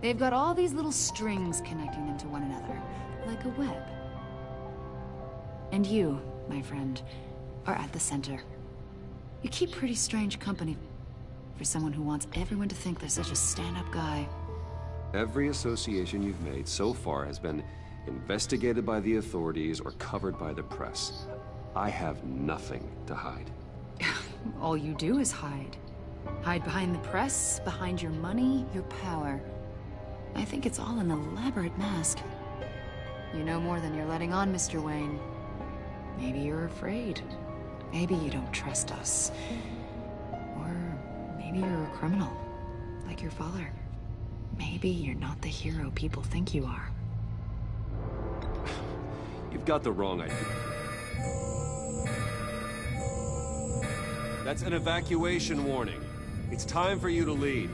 They've got all these little strings connecting them to one another, like a web. And you, my friend, are at the center. You keep pretty strange company for someone who wants everyone to think they're such a stand-up guy. Every association you've made so far has been investigated by the authorities or covered by the press. I have nothing to hide. All you do is hide. Hide behind the press, behind your money, your power. I think it's all an elaborate mask. You know more than you're letting on, Mr. Wayne. Maybe you're afraid. Maybe you don't trust us. Or maybe you're a criminal, like your father. Maybe you're not the hero people think you are. You've got the wrong idea. That's an evacuation warning. It's time for you to leave.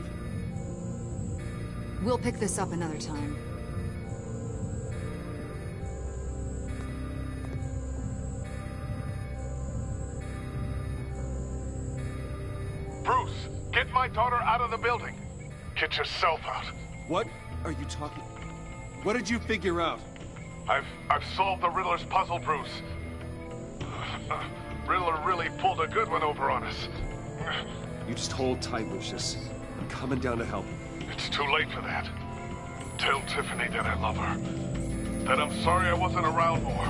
We'll pick this up another time. Bruce, get my daughter out of the building. Get yourself out. What are you talking? What did you figure out? I've solved the Riddler's puzzle, Bruce. Riddler really pulled a good one over on us. You just hold tight, Lucius. I'm coming down to help. It's too late for that. Tell Tiffany that I love her. That I'm sorry I wasn't around more.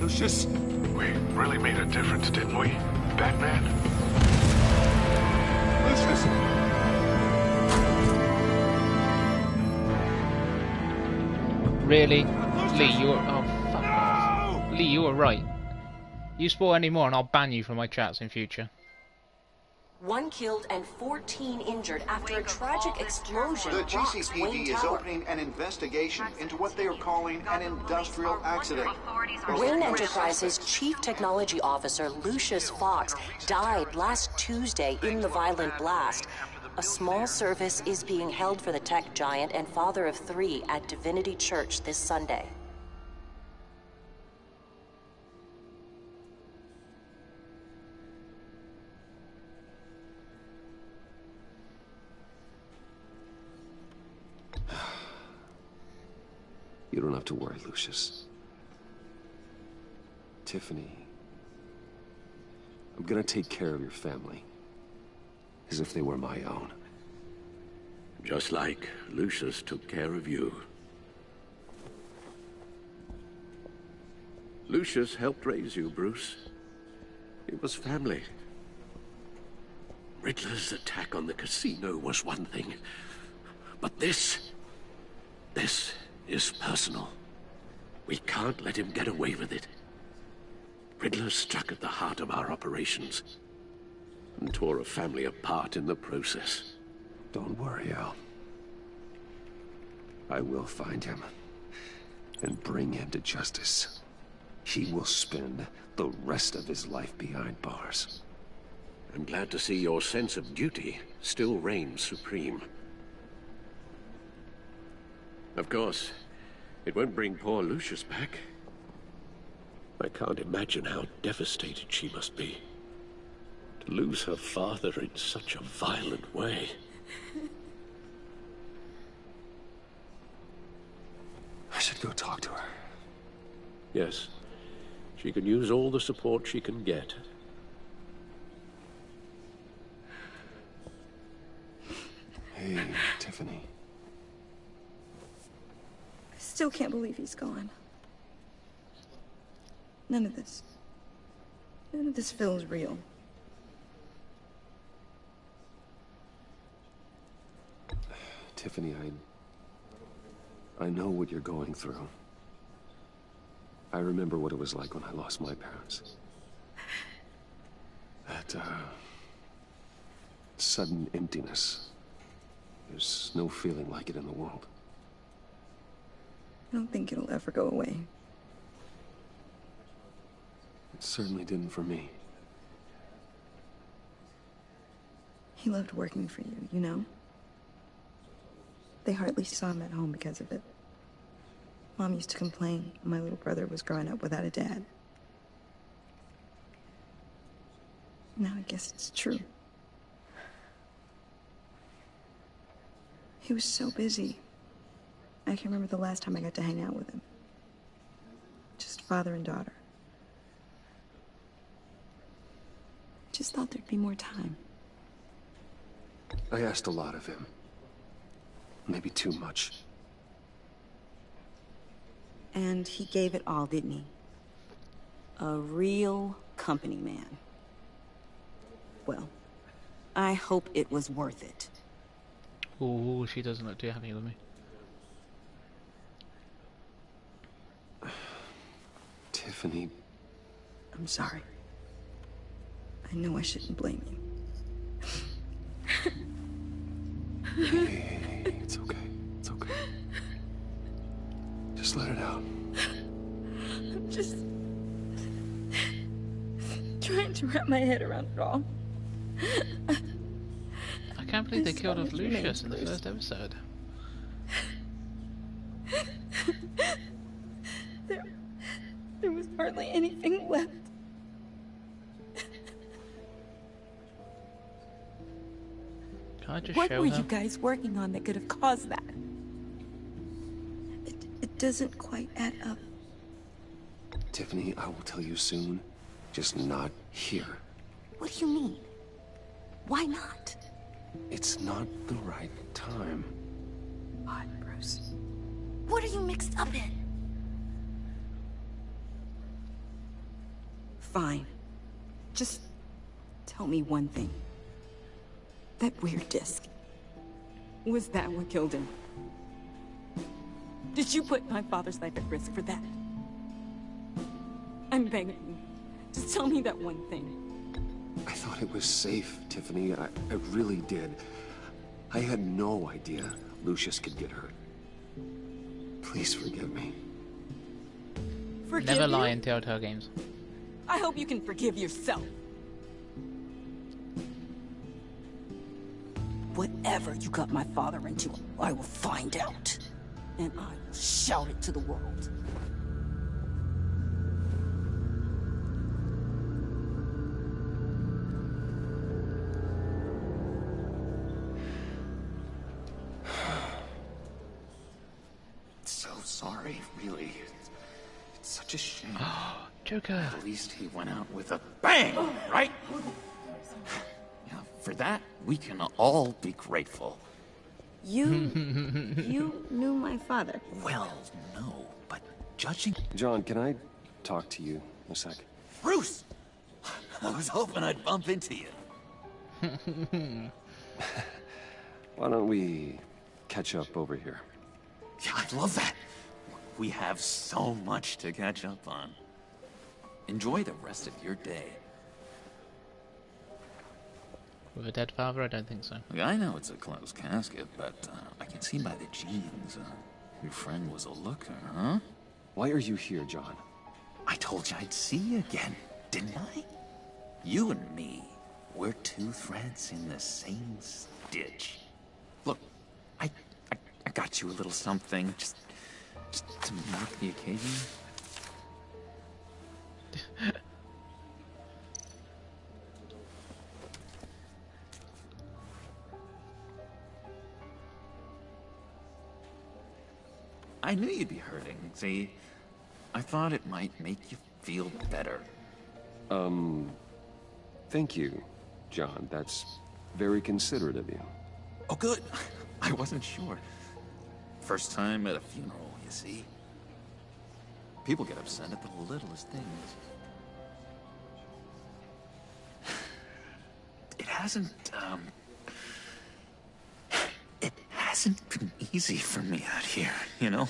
Lucius! We really made a difference, didn't we, Batman? Lucius! Really? Lee, you were... Oh, fuck off. Lee, you were right. You spoil any more and I'll ban you from my chats in future. 1 killed and 14 injured after a tragic explosion. The GCPD is opening an investigation into what they are calling an industrial accident. Wayne Enterprises Chief Technology Officer Lucius Fox died last Tuesday in the violent blast. A small service is being held for the tech giant and father of 3 at Divinity Church this Sunday. You don't have to worry, Lucius. Tiffany, I'm gonna take care of your family. As if they were my own. Just like Lucius took care of you. Lucius helped raise you, Bruce. It was family. Riddler's attack on the casino was one thing. But this is personal. We can't let him get away with it. Riddler struck at the heart of our operations and tore a family apart in the process. Don't worry, Al. I will find him and bring him to justice. He will spend the rest of his life behind bars. I'm glad to see your sense of duty still reigns supreme. Of course, it won't bring poor Lucius back. I can't imagine how devastated she must be. To lose her father in such a violent way. I should go talk to her. Yes, she can use all the support she can get. Hey, Tiffany. I still can't believe he's gone. None of this feels real. Tiffany, I know what you're going through. I remember what it was like when I lost my parents. That, sudden emptiness. There's no feeling like it in the world. I don't think it'll ever go away. It certainly didn't for me. He loved working for you, you know? They hardly saw him at home because of it. Mom used to complain my little brother was growing up without a dad. Now I guess it's true. He was so busy. I can remember the last time I got to hang out with him. Just father and daughter. Just thought there'd be more time. I asked a lot of him. Maybe too much. And he gave it all, didn't he? A real company man. Well, I hope it was worth it. Ooh, she doesn't look too happy with me. Tiffany. I'm sorry. I know I shouldn't blame you. Hey, it's okay. Just let it out. I'm just trying to wrap my head around it all. I can't believe they killed off Lucius in the first episode. There was hardly anything left. Can I just What show were her? you guys working on that could have caused that? It doesn't quite add up. Tiffany, I will tell you soon. Just not here. What do you mean? Why not? It's not the right time. What, Bruce? What are you mixed up in? Fine. Just tell me one thing. That weird disc. Was that what killed him? Did you put my father's life at risk for that? I'm begging you. Just tell me that one thing. I thought it was safe, Tiffany. I really did. I had no idea Lucius could get hurt. Please forgive me. Forgive Never lie you? in Telltale games. I hope you can forgive yourself. Whatever you got my father into, I will find out. And I will shout it to the world. So sorry, really. It's such a shame. Joker. At least he went out with a bang, right? Yeah, for that, we can all be grateful. You knew my father. Well, no, but judging... John, can I talk to you a sec? Bruce! I was hoping I'd bump into you. Why don't we catch up over here? Yeah, I love that. We have so much to catch up on. Enjoy the rest of your day. With a dead father? I don't think so. Look, I know it's a closed casket, but I can see by the genes, your friend was a looker, huh? Why are you here, John? I told you I'd see you again, didn't I? You and me, we're two threads in the same stitch. Look, I got you a little something, just to mark the occasion. I knew you'd be hurting, see? I thought it might make you feel better. Thank you, John. That's very considerate of you. Oh, good. I wasn't sure. First time at a funeral, you see? People get upset at the littlest things. It hasn't been easy for me out here, you know?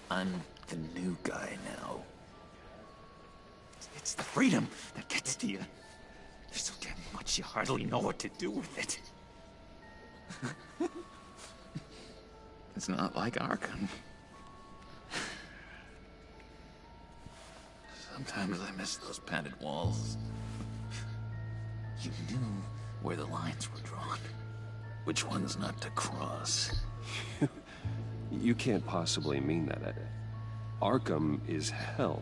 I'm the new guy now. It's the freedom that gets to you. There's so damn much you hardly know what to do with it. It's not like Arkham. Sometimes I miss those padded walls. You knew where the lines were drawn. Which ones not to cross. You can't possibly mean that. Arkham is hell.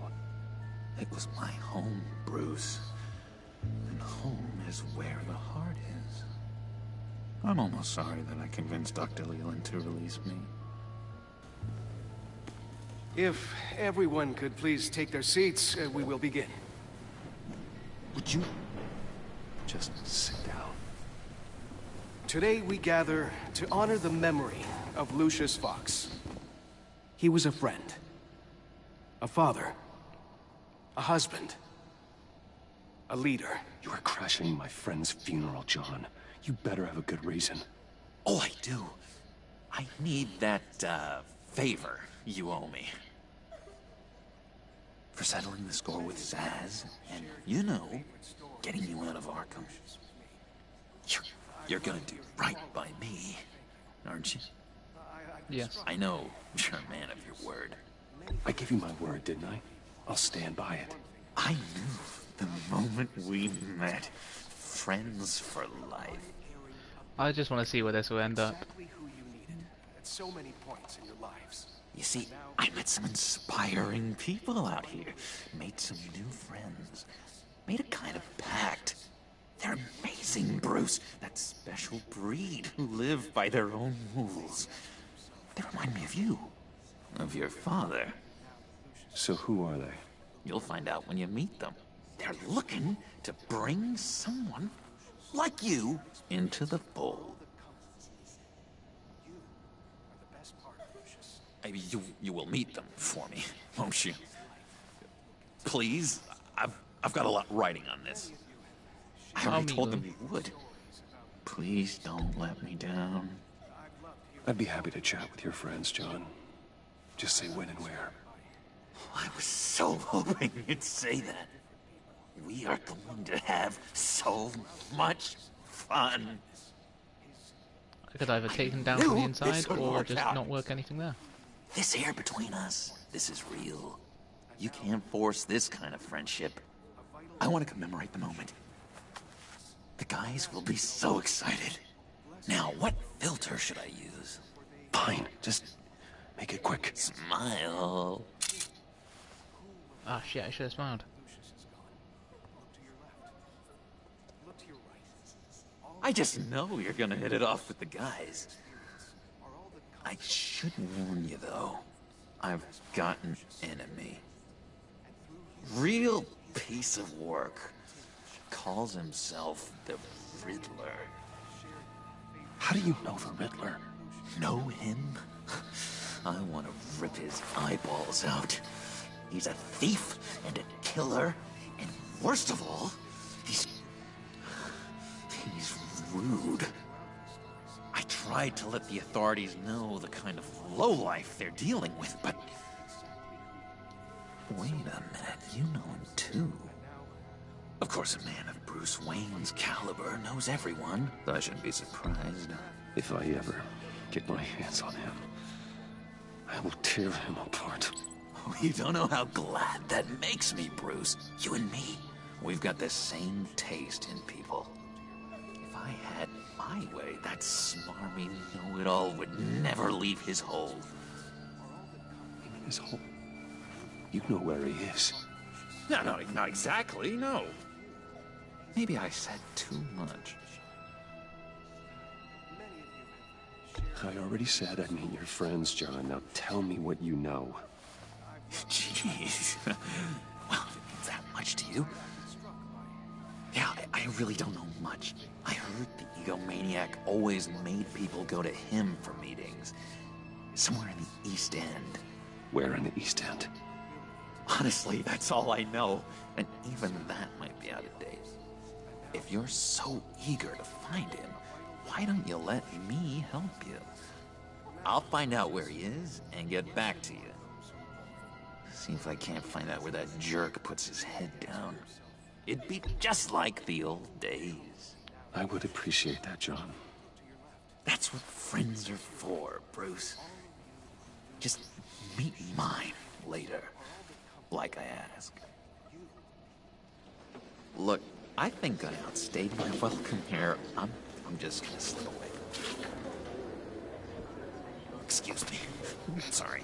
It was my home, Bruce. And home is where the heart is. I'm almost sorry that I convinced Dr. Leland to release me. If everyone could please take their seats, we will begin. Would you just sit down? Today we gather to honor the memory of Lucius Fox. He was a friend, a father, a husband, a leader. You are crashing my friend's funeral, John. You better have a good reason. Oh, I do. I need that, favor you owe me. For settling the score with Zaz, and, you know, getting you out of Arkham. You're gonna do right by me, aren't you? Yes. I know you're a man of your word. I gave you my word, didn't I? I'll stand by it. I knew the moment we met. Friends for life. I just want to see where this will end up. At so many points in your lives. You see, I met some inspiring people out here. Made some new friends. Made a kind of pact. They're amazing, Bruce. That special breed who live by their own rules. They remind me of you. Of your father. So who are they? You'll find out when you meet them. They're looking to bring someone like you into the fold. Maybe you will meet them for me, won't you? Please, I've got a lot writing on this. I already told them you would. Please don't let me down. I'd be happy to chat with your friends, John. Just say when and where. I was so hoping you'd say that. We are going to have so much fun. I could either take them down from the inside or just not work anything there. This air between us, this is real. You can't force this kind of friendship. I want to commemorate the moment. The guys will be so excited. Now, what filter should I use? Fine, just make it quick. Smile. Ah, shit, I should have smiled. I just know you're gonna hit it off with the guys. I should warn you, though. I've got an enemy. Real piece of work. Calls himself the Riddler. How do you know the Riddler? Know him? I want to rip his eyeballs out. He's a thief and a killer, and worst of all, he's rude. I tried to let the authorities know the kind of lowlife they're dealing with, but... Wait a minute, you know him too. Of course, a man of Bruce Wayne's caliber knows everyone, so I shouldn't be surprised. If I ever get my hands on him, I will tear him apart. Oh, you don't know how glad that makes me, Bruce. You and me, we've got the same taste in people. If I had my way, that smarmy know-it-all would never leave his hole. His hole? You know where he is. No, not exactly, no. Maybe I said too much. I already said I'd meet your friends, John. Now tell me what you know. Jeez. Well, if it means that much to you. Yeah, I really don't know much. I heard the egomaniac always made people go to him for meetings. Somewhere in the East End. Where in the East End? Honestly, that's all I know. And even that might be out of date. If you're so eager to find him, why don't you let me help you? I'll find out where he is and get back to you. See if I can't find out where that jerk puts his head down. It'd be just like the old days. I would appreciate that, John. That's what friends are for, Bruce. Just meet mine later, like I asked. Look, I think I outstayed my welcome here. I'm just gonna slip away. Excuse me. Sorry.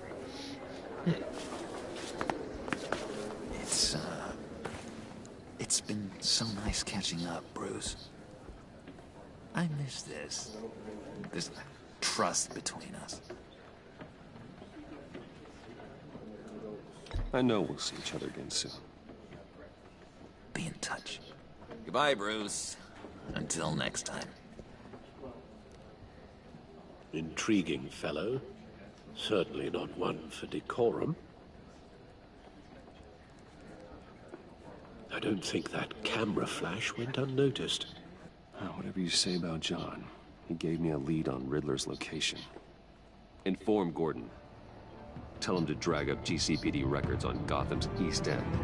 It's been so nice catching up, Bruce. I miss this trust between us. I know we'll see each other again soon. Be in touch. Goodbye, Bruce. Until next time. Intriguing fellow. Certainly not one for decorum. I don't think that camera flash went unnoticed. Whatever you say about John, he gave me a lead on Riddler's location. Inform Gordon. Tell him to drag up GCPD records on Gotham's East End.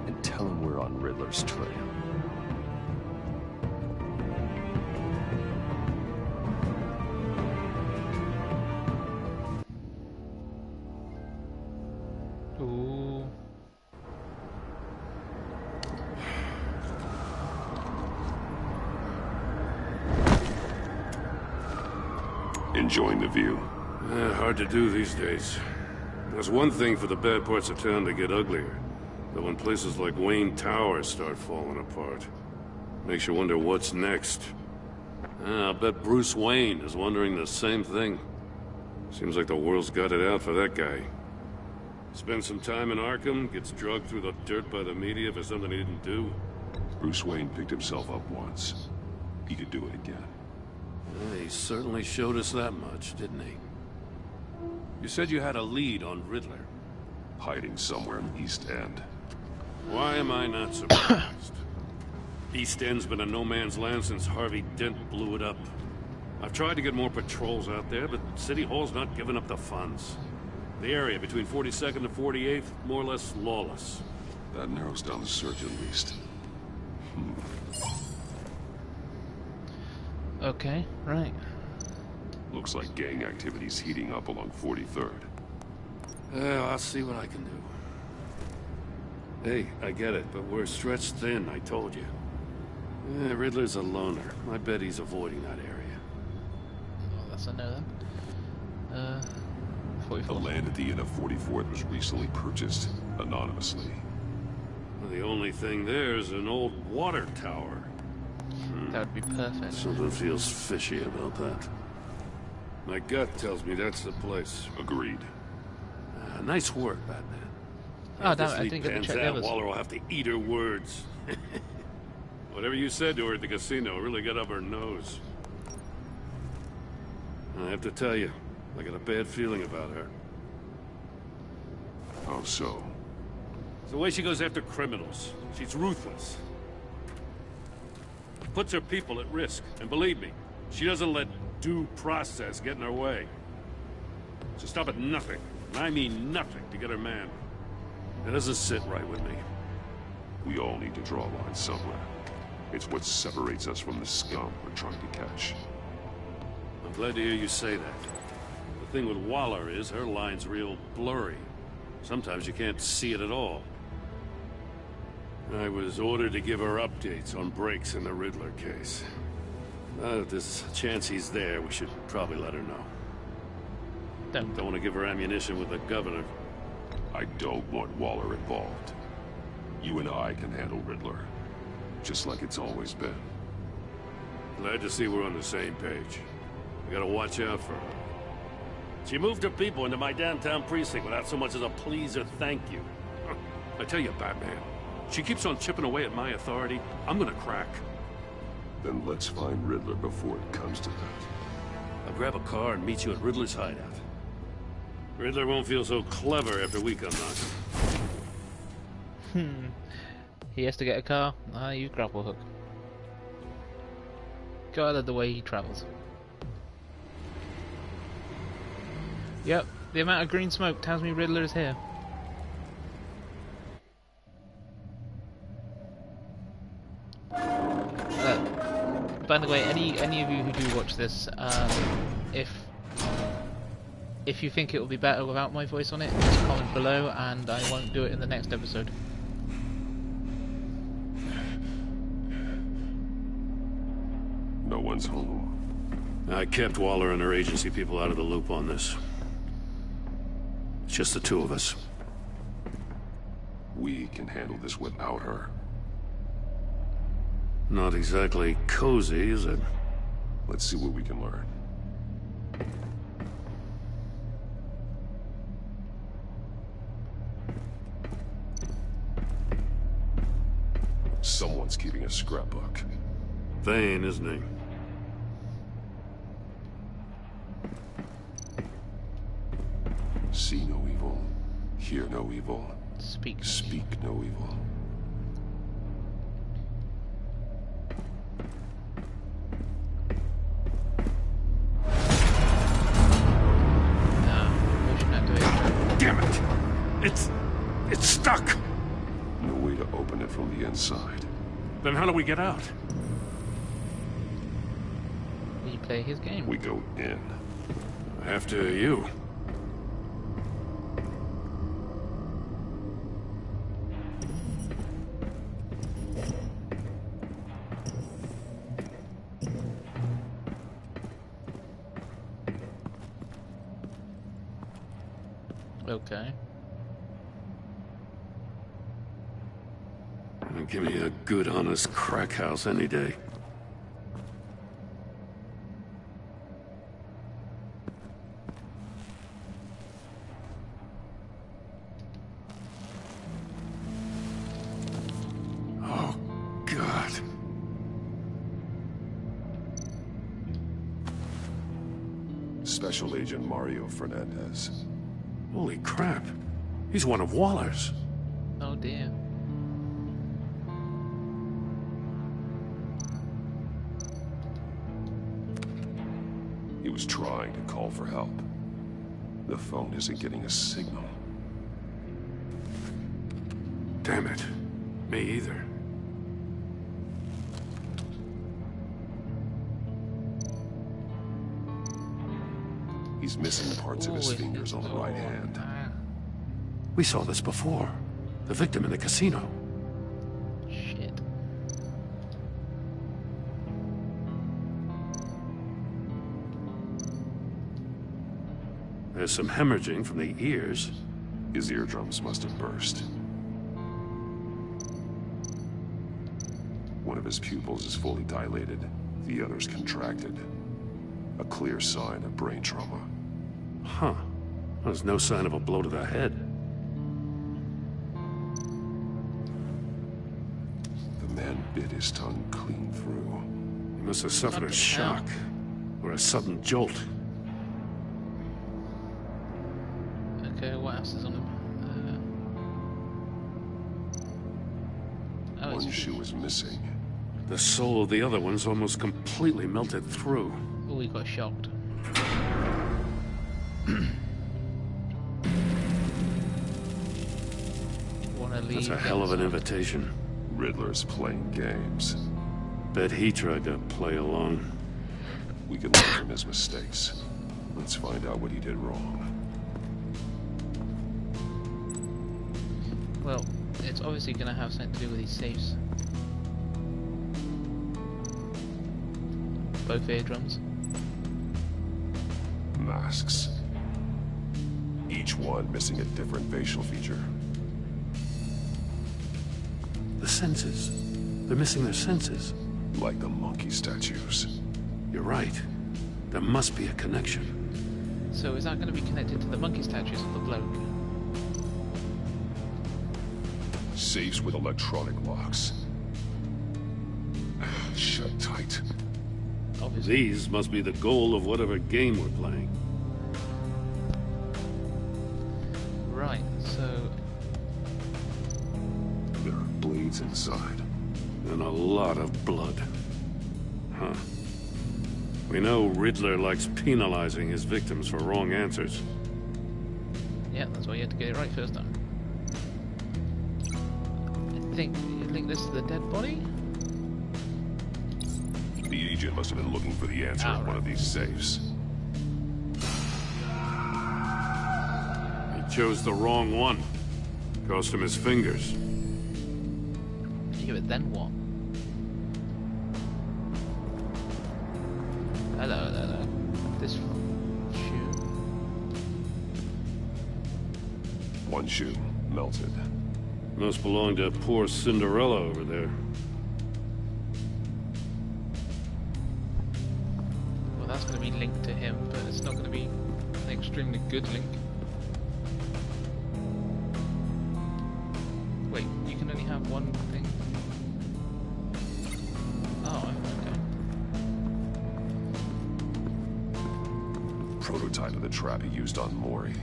And tell him we're on Riddler's trail. Enjoying the view? Hard to do these days. There's one thing for the bad parts of town to get uglier. But when places like Wayne Tower start falling apart, makes you wonder what's next. I'll bet Bruce Wayne is wondering the same thing. Seems like the world's got it out for that guy. Spends some time in Arkham, gets drugged through the dirt by the media for something he didn't do. Bruce Wayne picked himself up once. He could do it again. He certainly showed us that much, didn't he? You said you had a lead on Riddler. Hiding somewhere in the East End. Why am I not surprised? East End's been a no-man's land since Harvey Dent blew it up. I've tried to get more patrols out there, but City Hall's not giving up the funds. The area between 42nd and 48th, more or less lawless. That narrows down the search at least. Okay, right. Looks like gang activity's heating up along 43rd. Well, I'll see what I can do. Hey, I get it, but we're stretched thin, I told you. Riddler's a loner. I bet he's avoiding that area. Oh, that's a no then. 44. The land at the end of 44th was recently purchased, anonymously. Well, the only thing there is an old water tower. That would be perfect. Something feels fishy about that. My gut tells me that's the place. Agreed. Nice work, Batman. Oh, damn it, I didn't get to check the others. Waller will have to eat her words. Whatever you said to her at the casino really got up her nose. I have to tell you, I got a bad feeling about her. How so? It's the way she goes after criminals. She's ruthless. Puts her people at risk. And believe me, she doesn't let due process get in her way. She'll stop at nothing, and I mean nothing, to get her man. That doesn't sit right with me. We all need to draw a line somewhere. It's what separates us from the scum we're trying to catch. I'm glad to hear you say that. The thing with Waller is her line's real blurry. Sometimes you can't see it at all. I was ordered to give her updates on breaks in the Riddler case. Now that there's a chance he's there, we should probably let her know. Don't want to give her ammunition with the governor. I don't want Waller involved. You and I can handle Riddler. Just like it's always been. Glad to see we're on the same page. We gotta watch out for her. She moved her people into my downtown precinct without so much as a please or thank you. I tell you, Batman, she keeps on chipping away at my authority, I'm gonna crack. Then let's find Riddler before it comes to that. I'll grab a car and meet you at Riddler's hideout. Riddler won't feel so clever after we come knocking. He has to get a car. I use grapple hook. God of the way he travels. Yep, the amount of green smoke tells me Riddler is here. By the way, any of you who do watch this, if you think it will be better without my voice on it, just comment below and I won't do it in the next episode. No one's home. I kept Waller and her agency people out of the loop on this. It's just the two of us. We can handle this without her. Not exactly cozy, is it? Let's see what we can learn. Someone's keeping a scrapbook. Vane, isn't he? See no evil, hear no evil, speak no evil. Damn it! It's stuck! No way to open it from the inside. Then how do we get out? We play his game. We go in. After you. Okay. Give me a good, honest crack house any day. Oh, God. Special Agent Mario Fernandez. Holy crap. He's one of Waller's. Oh dear. He was trying to call for help. The phone isn't getting a signal. Damn it. Me either. He's missing parts of his fingers on the right hand. We saw this before. The victim in the casino. Shit. There's some hemorrhaging from the ears. His eardrums must have burst. One of his pupils is fully dilated. The other's contracted. A clear sign of brain trauma. Huh. There's no sign of a blow to the head. The man bit his tongue clean through. He must have suffered a shock. Or a sudden jolt. Okay, what else is on him? One shoe is missing. The sole of the other one's almost completely melted through. Oh, he got shocked. That's a hell of an invitation. Riddler's playing games. Bet he tried to play along. We can learn from his mistakes. Let's find out what he did wrong. Well, it's obviously going to have something to do with these safes. Both eardrums. Masks. Each one missing a different facial feature. The senses. They're missing their senses. Like the monkey statues. You're right. There must be a connection. So is that going to be connected to the monkey statues of the bloke? Safes with electronic locks. Shut tight. Obviously. These must be the goal of whatever game we're playing. Right, so... There are blades inside. And a lot of blood. Huh. We know Riddler likes penalizing his victims for wrong answers. Yeah, that's why you had to get it right first time. I think you link this to the dead body? The agent must have been looking for the answer in one of these safes. He chose the wrong one. Cost him his fingers. Yeah, but then what? Hello. This shoe. One shoe melted. Must belong to poor Cinderella over there. Well, that's going to be linked to him, but it's not going to be an extremely good link. Wait, you can only have one thing? Oh, okay. Prototype of the trap he used on Mori.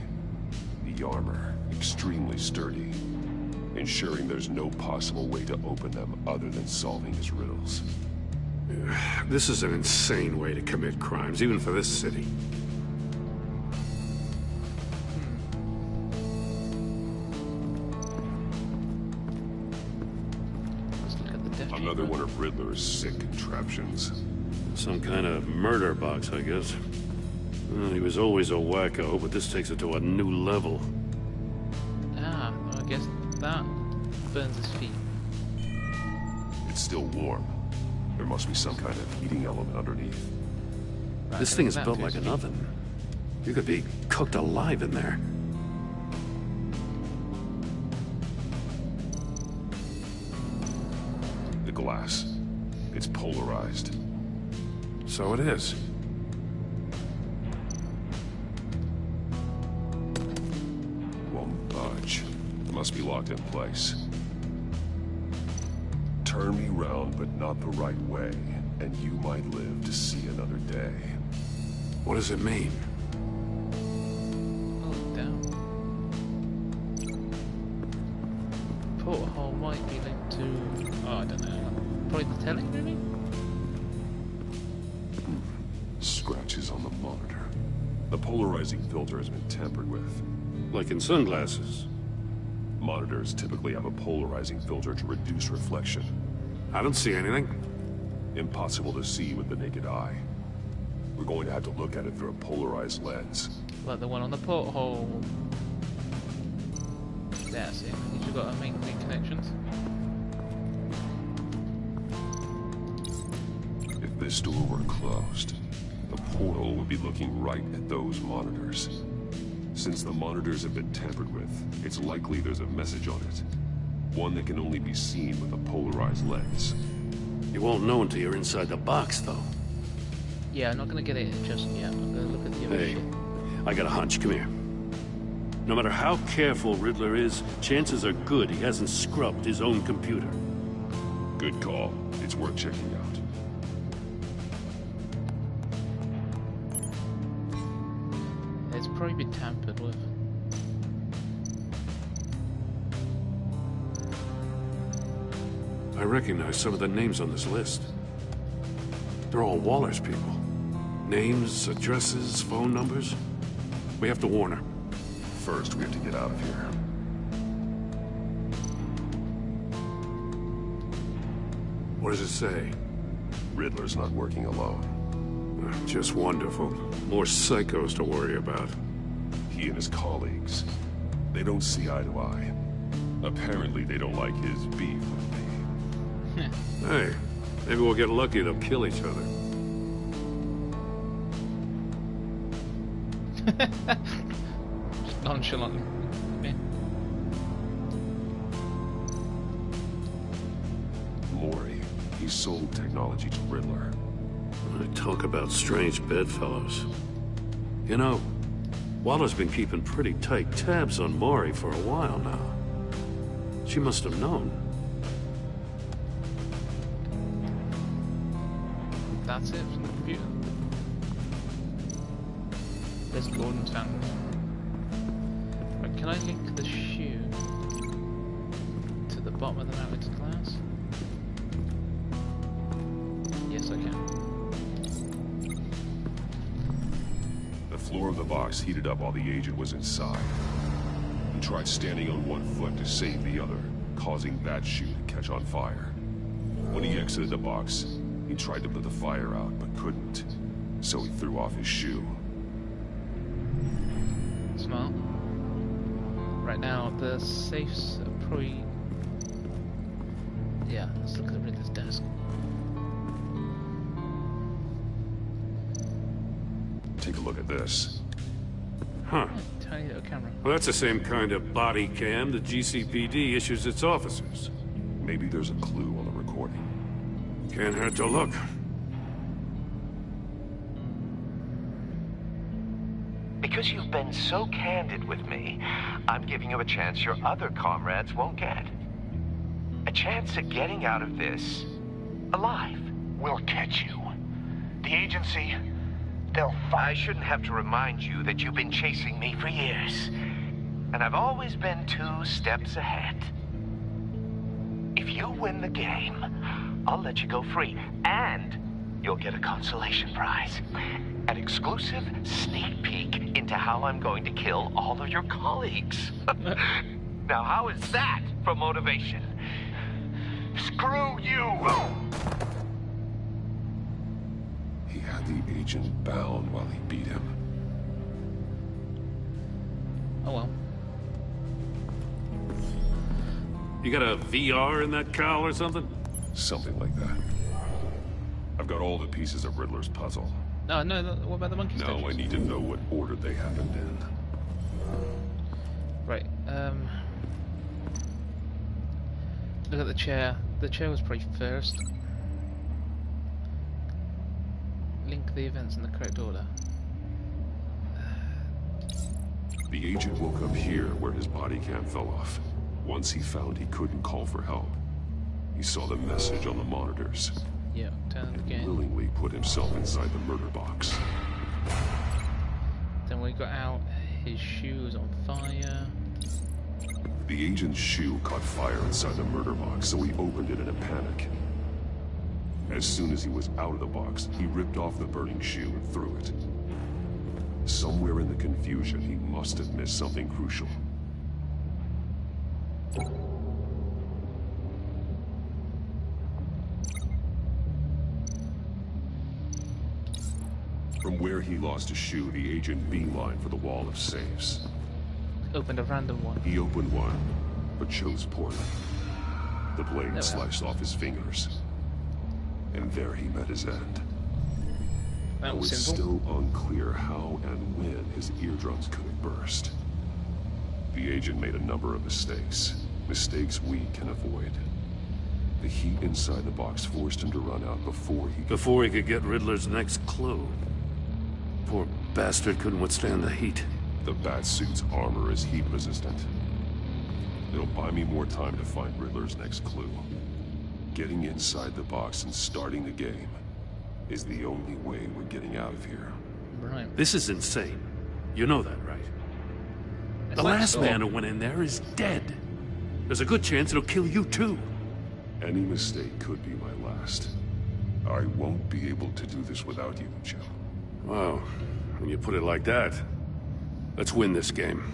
The armor, extremely sturdy. Ensuring there's no possible way to open them other than solving his riddles. This is an insane way to commit crimes, even for this city. Another one of Riddler's sick contraptions. Some kind of murder box, I guess. Well, he was always a wacko, but this takes it to a new level. Ah, well, I guess that burns his feet. It's still warm. There must be some kind of heating element underneath. This thing is built like an oven. You could be cooked alive in there. glass. It's polarized. So it is. Won't budge. Must be locked in place. Turn me round, but not the right way, and you might live to see another day. What does it mean? Oh, down. Porthole might be linked to... oh, I don't know. Probably the telly, maybe? Scratches on the monitor. The polarizing filter has been tampered with. Like in sunglasses. Monitors typically have a polarizing filter to reduce reflection. I don't see anything. Impossible to see with the naked eye. We're going to have to look at it through a polarized lens. Like the one on the porthole. That's it. You've got to make the connections. If this door were closed, the portal would be looking right at those monitors. Since the monitors have been tampered with, it's likely there's a message on it. One that can only be seen with a polarized lens. You won't know until you're inside the box, though. Yeah, I'm not going to get it just yet. I'm going to look at the other Hey, shit. I got a hunch. Come here. No matter how careful Riddler is, chances are good he hasn't scrubbed his own computer. Good call. It's worth checking out. It's probably been tampered with. I recognize some of the names on this list. They're all Waller's people. Names, addresses, phone numbers. We have to warn her. First, we have to get out of here. What does it say? Riddler's not working alone. Just wonderful. More psychos to worry about. He and his colleagues, they don't see eye to eye. Apparently, they don't like his beef with me. Hey, maybe we'll get lucky. They'll kill each other. Just nonchalant. Mori, he sold technology to Riddler. Talk about strange bedfellows. You know, Waller's been keeping pretty tight tabs on Mori for a while now. She must have known. That's it from the computer. There's Gordon's hand. Right, can I link the shoe to the bottom of the mounted glass? Yes, I can. The floor of the box heated up while the agent was inside. He tried standing on one foot to save the other, causing that shoe to catch on fire. When he exited the box, he tried to put the fire out, but couldn't. So he threw off his shoe. Smart. Right now, the safes are probably... yeah, let's look at the Riddler's desk. Take a look at this. Huh. Yeah, tiny little camera. Well, that's the same kind of body cam the GCPD issues its officers. Maybe there's a clue on the recording. Can't hurt to look. Because you've been so candid with me, I'm giving you a chance your other comrades won't get. A chance at getting out of this alive. We'll catch you. The agency, they'll find... I shouldn't have to remind you that you've been chasing me for years. And I've always been 2 steps ahead. If you win the game, I'll let you go free. And you'll get a consolation prize. An exclusive sneak peek into how I'm going to kill all of your colleagues. Now, how is that for motivation? Screw you! He had the agent bound while he beat him. Oh well. You got a VR in that cowl or something? Something like that. I've got all the pieces of Riddler's puzzle. No, what about the monkey Now statues? I need to know what order they happened in. Right, look at the chair. the chair was probably first. Link the events in the correct order. The agent woke up here where his body cam fell off. Once he found he couldn't call for help, he saw the message on the monitors. Yeah, turn it again. Willingly put himself inside the murder box. Then we got out, his shoe was on fire. The agent's shoe caught fire inside the murder box, so he opened it in a panic. As soon as he was out of the box, he ripped off the burning shoe and threw it. Somewhere in the confusion, he must have missed something crucial. From where he lost his shoe, the agent beelined for the wall of safes. Opened a random one. He opened one, but chose poorly. The blade sliced off his fingers. And there he met his end. That was It was simple. still unclear how and when his eardrums could have burst. The agent made a number of mistakes. Mistakes we can avoid. The heat inside the box forced him to run out before he could get Riddler's next clue. Poor bastard couldn't withstand the heat. The Batsuit's armor is heat resistant. It'll buy me more time to find Riddler's next clue. Getting inside the box and starting the game is the only way we're getting out of here. Right. This is insane. You know that, right? It's The like last so. man who went in there is dead. There's a good chance it'll kill you too. Any mistake could be my last. I won't be able to do this without you, Joe. Wow, when you put it like that, let's win this game.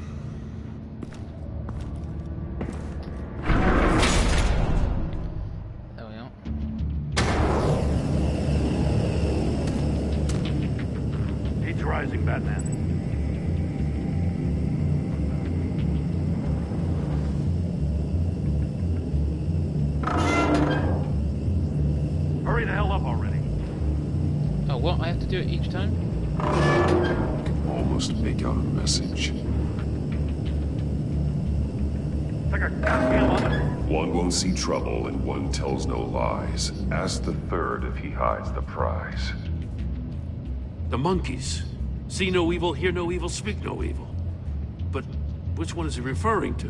There we are. Heat's rising, Batman. Hurry the hell up already. Oh, what? I have to do it each time? I can almost make out a message. Like a goddamn oven. One won't see trouble and one tells no lies. Ask the third if he hides the prize. The monkeys. See no evil, hear no evil, speak no evil. But which one is he referring to?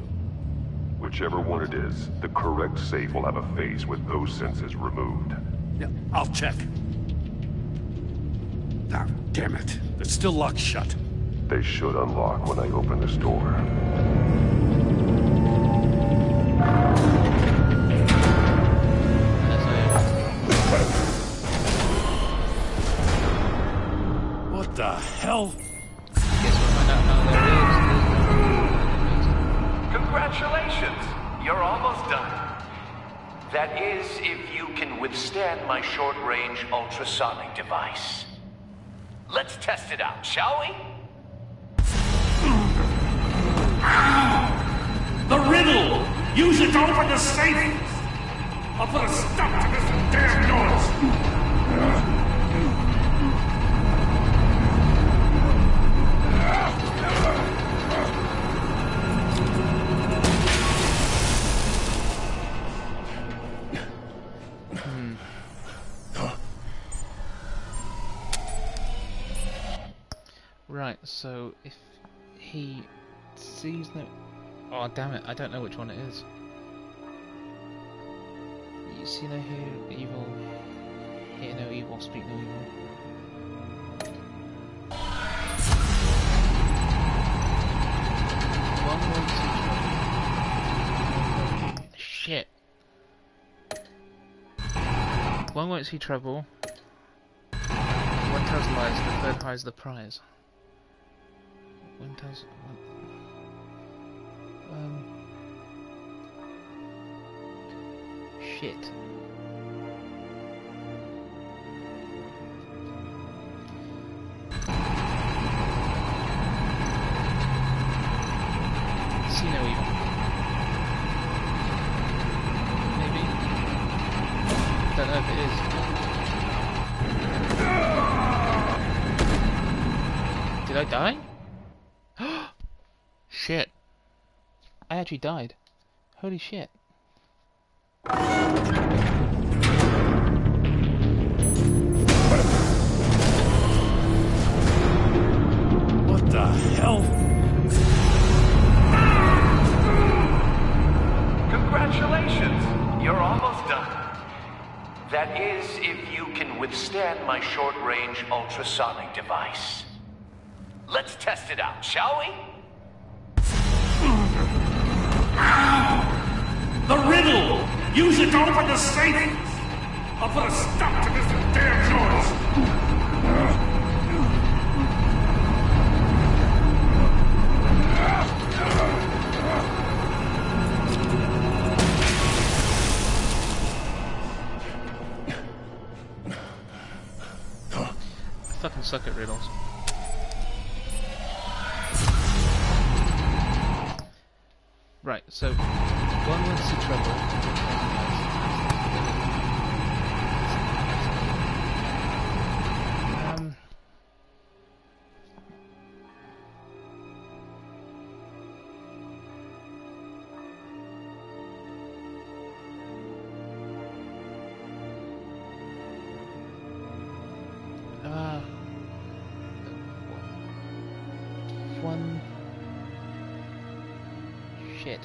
Whichever one it is, the correct safe will have a face with those senses removed. Yeah, I'll check. Ah, damn it. It's still locked shut. They should unlock when I open this door. What the hell? Congratulations! You're almost done. That is, if you can withstand my short-range ultrasonic device. Let's test it out, shall we? The riddle! Use it to open the safe! I'll put a stop to this damn noise! Right, so if he sees no... Oh, damn it, I don't know which one it is. You see no evil, hear no evil, speak no evil. One won't see trouble. Shit. One won't see trouble. One tells lies, the third hides the prize. One tells... Shit. See no evil. Maybe. Don't know if it is. Did I die? Shit. I actually died. Holy shit. That is, if you can withstand my short-range ultrasonic device. Let's test it out, shall we? The riddle! Use it to open the safe! I'll put a stop to this damn noise! I fucking suck at riddles. Right, so one wants to trouble. One shit.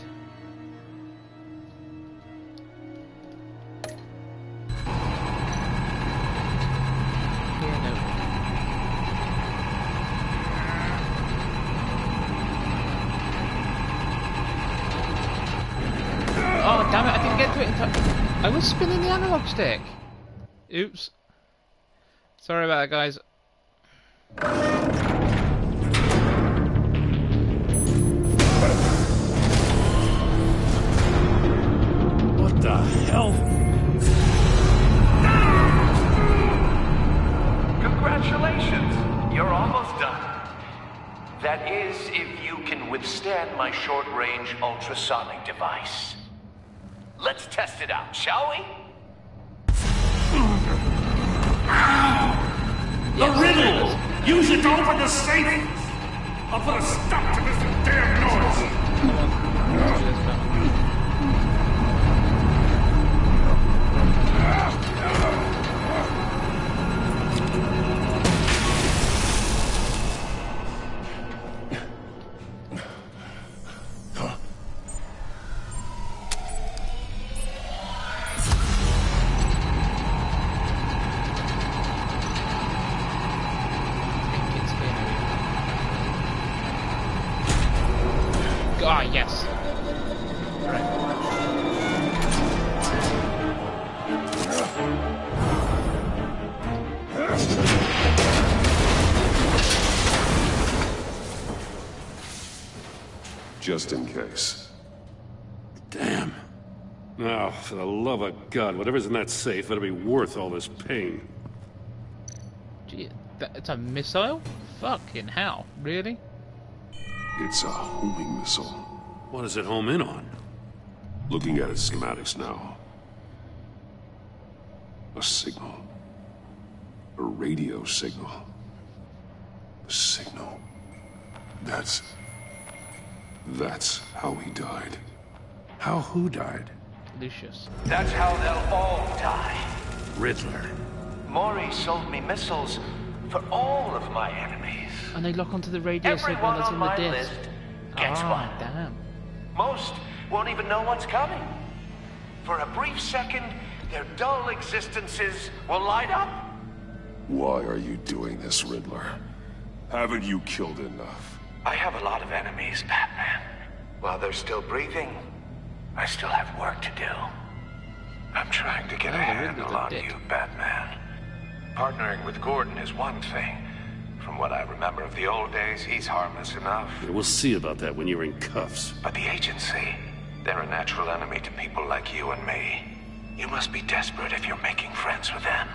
Oh damn it! I didn't get to it in time. I was spinning the analog stick. Oops. Sorry about that, guys. What the hell? Congratulations! You're almost done. That is, if you can withstand my short-range ultrasonic device. Let's test it out, shall we? The riddle! Use it to open the safe! I'll put a stop to this damn noise! Ah, yes. Just in case. Damn. Now, for the love of God, whatever's in that safe better be worth all this pain. Gee, it's a missile? Fucking hell, really? It's a homing missile. What does it home in on? Looking at its schematics now. A signal. A radio signal. A signal. That's how he died. How who died? Lucius. That's how they'll all die. Riddler. Maury sold me missiles for all of my enemies. And they lock onto the radio signal Everyone that's on in the my disc. list gets one. Damn. Most won't even know what's coming. For a brief second, their dull existences will light up. Why are you doing this, Riddler? Haven't you killed enough? I have a lot of enemies, Batman. While they're still breathing, I still have work to do. I'm trying to get a handle on you, Batman. Partnering with Gordon is one thing. From what I remember of the old days, he's harmless enough. Yeah, we'll see about that when you're in cuffs. But the agency, they're a natural enemy to people like you and me. You must be desperate if you're making friends with them.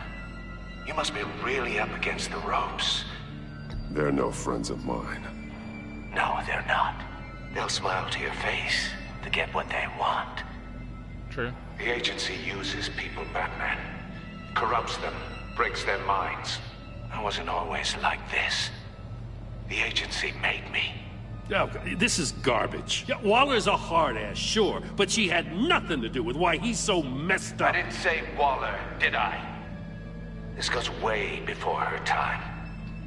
You must be really up against the ropes. They're no friends of mine. No, they're not. They'll smile to your face to get what they want. True. The agency uses people, Batman. Corrupts them, breaks their minds. I wasn't always like this. The agency made me. Oh, this is garbage. Yeah, Waller's a hard-ass, sure, but she had nothing to do with why he's so messed up. I didn't say Waller, did I? This goes way before her time.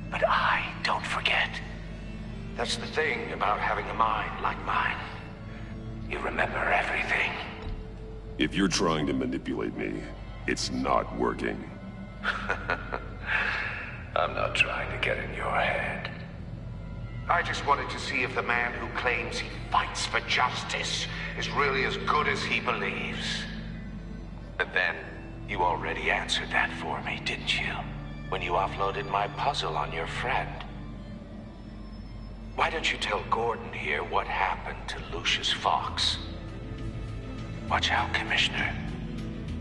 But I don't forget. That's the thing about having a mind like mine. You remember everything. If you're trying to manipulate me, It's not working. I'm not trying to get in your head. I just wanted to see if the man who claims he fights for justice is really as good as he believes. But then, you already answered that for me, didn't you? When you offloaded my puzzle on your friend. Why don't you tell Gordon here what happened to Lucius Fox? Watch out, Commissioner.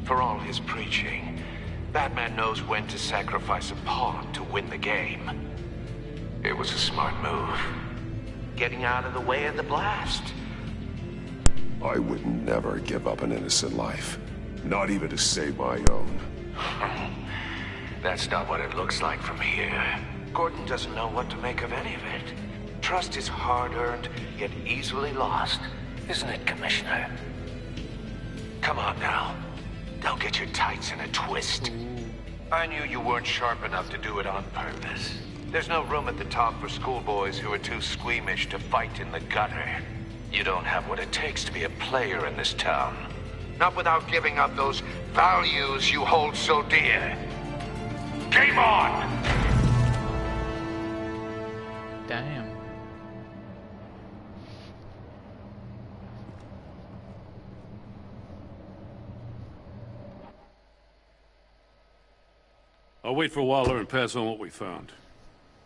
For all his preaching, Batman knows when to sacrifice a pawn to win the game. It was a smart move. Getting out of the way of the blast. I would never give up an innocent life. Not even to save my own. That's not what it looks like from here. Gordon doesn't know what to make of any of it. Trust is hard-earned, yet easily lost. Isn't it, Commissioner? Come on now. Don't get your tights in a twist. I knew you weren't sharp enough to do it on purpose. There's no room at the top for schoolboys who are too squeamish to fight in the gutter. You don't have what it takes to be a player in this town. Not without giving up those values you hold so dear. Game on! Damn. I'll wait for Waller and pass on what we found.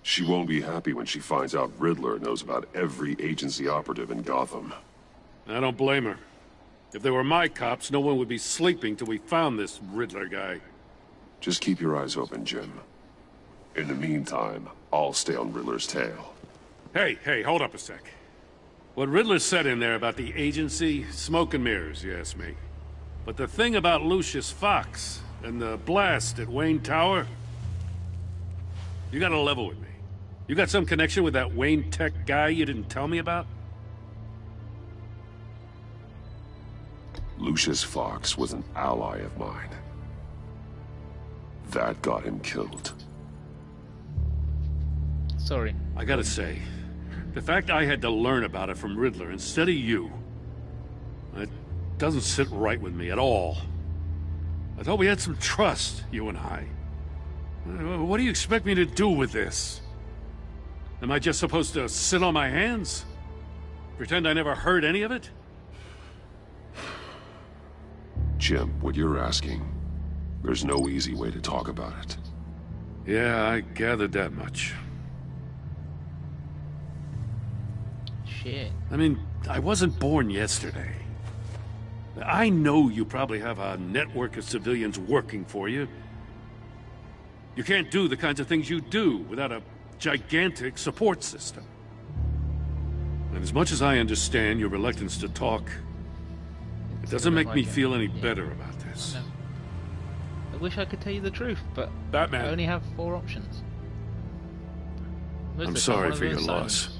She won't be happy when she finds out Riddler knows about every agency operative in Gotham. I don't blame her. If they were my cops, no one would be sleeping till we found this Riddler guy. Just keep your eyes open, Jim. In the meantime, I'll stay on Riddler's tail. Hey, hold up a sec. What Riddler said in there about the agency, smoke and mirrors, you ask me. But the thing about Lucius Fox and the blast at Wayne Tower, you gotta level with me. You got some connection with that Wayne Tech guy you didn't tell me about? Lucius Fox was an ally of mine. That got him killed. Sorry. I gotta say, the fact I had to learn about it from Riddler instead of you, it doesn't sit right with me at all. I thought we had some trust, you and I. What do you expect me to do with this? Am I just supposed to sit on my hands? Pretend I never heard any of it? Jim, what you're asking, there's no easy way to talk about it. Yeah, I gathered that much. Shit. I mean, I wasn't born yesterday. I know you probably have a network of civilians working for you. You can't do the kinds of things you do without a gigantic support system. And as much as I understand your reluctance to talk, it doesn't make me feel any better about this. No. I wish I could tell you the truth, but Batman. I only have 4 options. I'm sorry for your loss.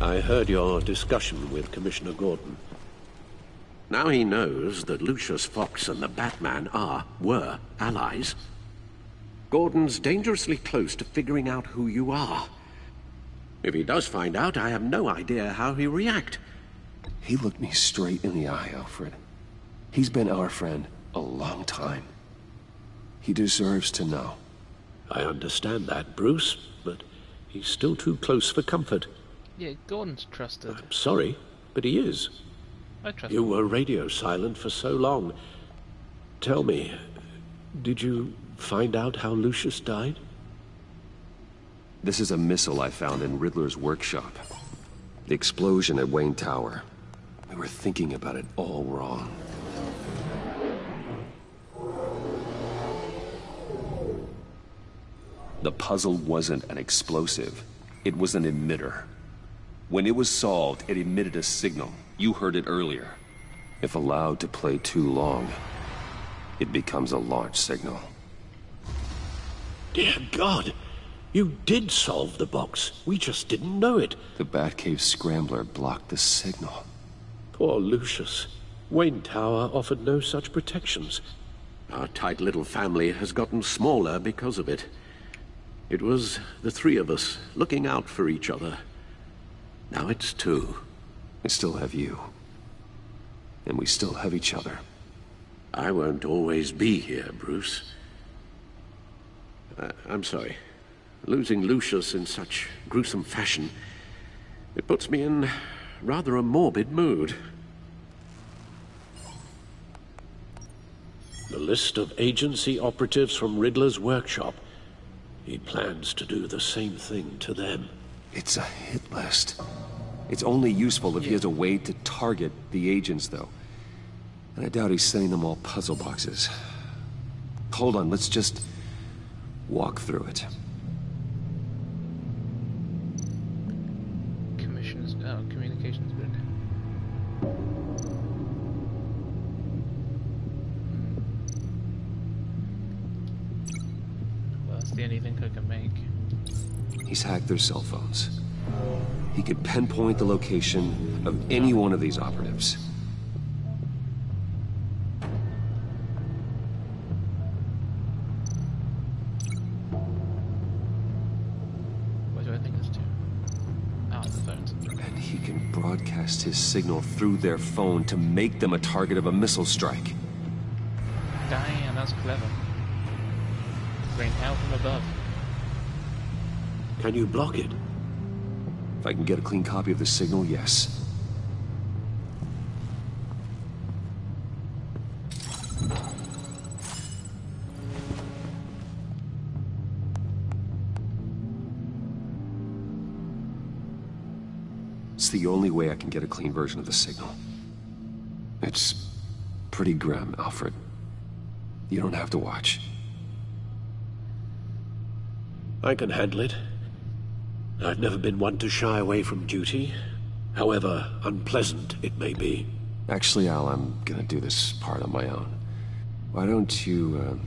I heard your discussion with Commissioner Gordon. Now he knows that Lucius Fox and the Batman were allies. Gordon's dangerously close to figuring out who you are. If he does find out, I have no idea how he'll react. He looked me straight in the eye, Alfred. He's been our friend a long time. He deserves to know. I understand that, Bruce, but he's still too close for comfort. Yeah, Gordon's trusted. I'm sorry, but he is. I trust You him. were radio silent for so long. Tell me, did you find out how Lucius died? This is a missile I found in Riddler's workshop. The explosion at Wayne Tower. We were thinking about it all wrong. The puzzle wasn't an explosive. It was an emitter. When it was solved, it emitted a signal. You heard it earlier. If allowed to play too long, it becomes a launch signal. Dear God! You did solve the box. We just didn't know it. The Batcave scrambler blocked the signal. Poor Lucius. Wayne Tower offered no such protections. Our tight little family has gotten smaller because of it. It was the three of us looking out for each other. Now it's two. I still have you. And we still have each other. I won't always be here, Bruce. I'm sorry. Losing Lucius in such gruesome fashion, it puts me in rather a morbid mood. The list of agency operatives from Riddler's workshop. He plans to do the same thing to them. It's a hit list. It's only useful if he has a way to target the agents, though. And I doubt he's sending them all puzzle boxes. Hold on, let's just walk through it. Communications grid. Well, that's the only link I can make. He's hacked their cell phones. He could pinpoint the location of any one of these operatives. What do I think it's to? Oh, the phones. And he can broadcast his signal through their phone to make them a target of a missile strike. Damn, that's clever. Rain hell from above. Can you block it? If I can get a clean copy of the signal, yes. It's the only way I can get a clean version of the signal. It's pretty grim, Alfred. You don't have to watch. I can handle it. I've never been one to shy away from duty, however unpleasant it may be. Actually, Al, I'm gonna do this part on my own. Why don't you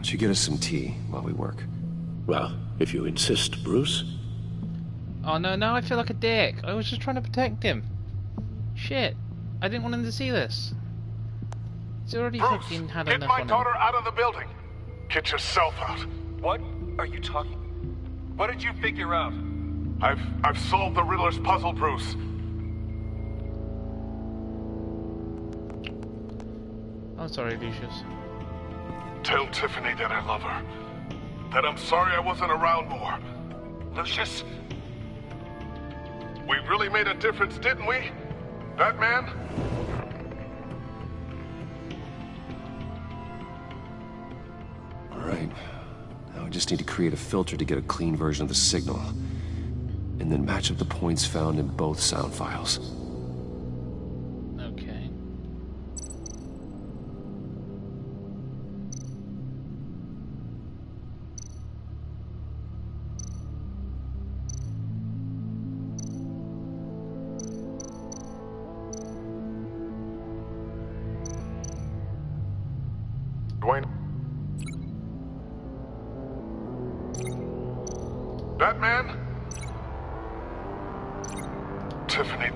get us some tea while we work? Well, if you insist, Bruce. Oh no, now I feel like a dick. I was just trying to protect him. Shit. I didn't want him to see this. He's already fucking had enough on him. Get my daughter out of the building. Get yourself out. What are you talking? What did you figure out? I've solved the Riddler's puzzle, Bruce. I'm sorry, Lucius. Tell Tiffany that I love her. That I'm sorry I wasn't around more. Lucius? We really made a difference, didn't we? Batman? All right. Now I just need to create a filter to get a clean version of the signal. And then match up the points found in both sound files. Okay. Dwayne? Batman? Tiffany.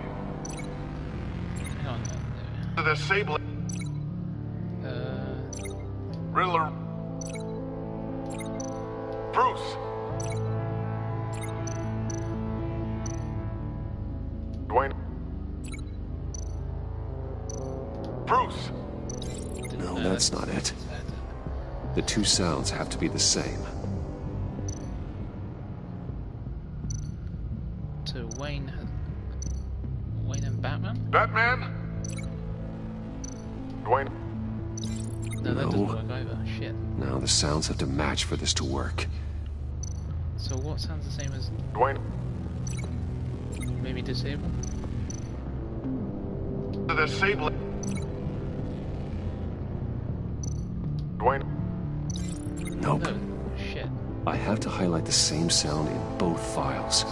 Hang on. The disabling. Riddler. Bruce. Dwayne. Bruce. No, that's not it. The two sounds have to be the same. So Wayne and Batman? Batman? Dwayne? No, that doesn't work either. Shit. No, the sounds have to match for this to work. So what sounds the same as Dwayne? maybe disable? The disabling. Dwayne? Nope. No, shit. I have to highlight the same sound in both files.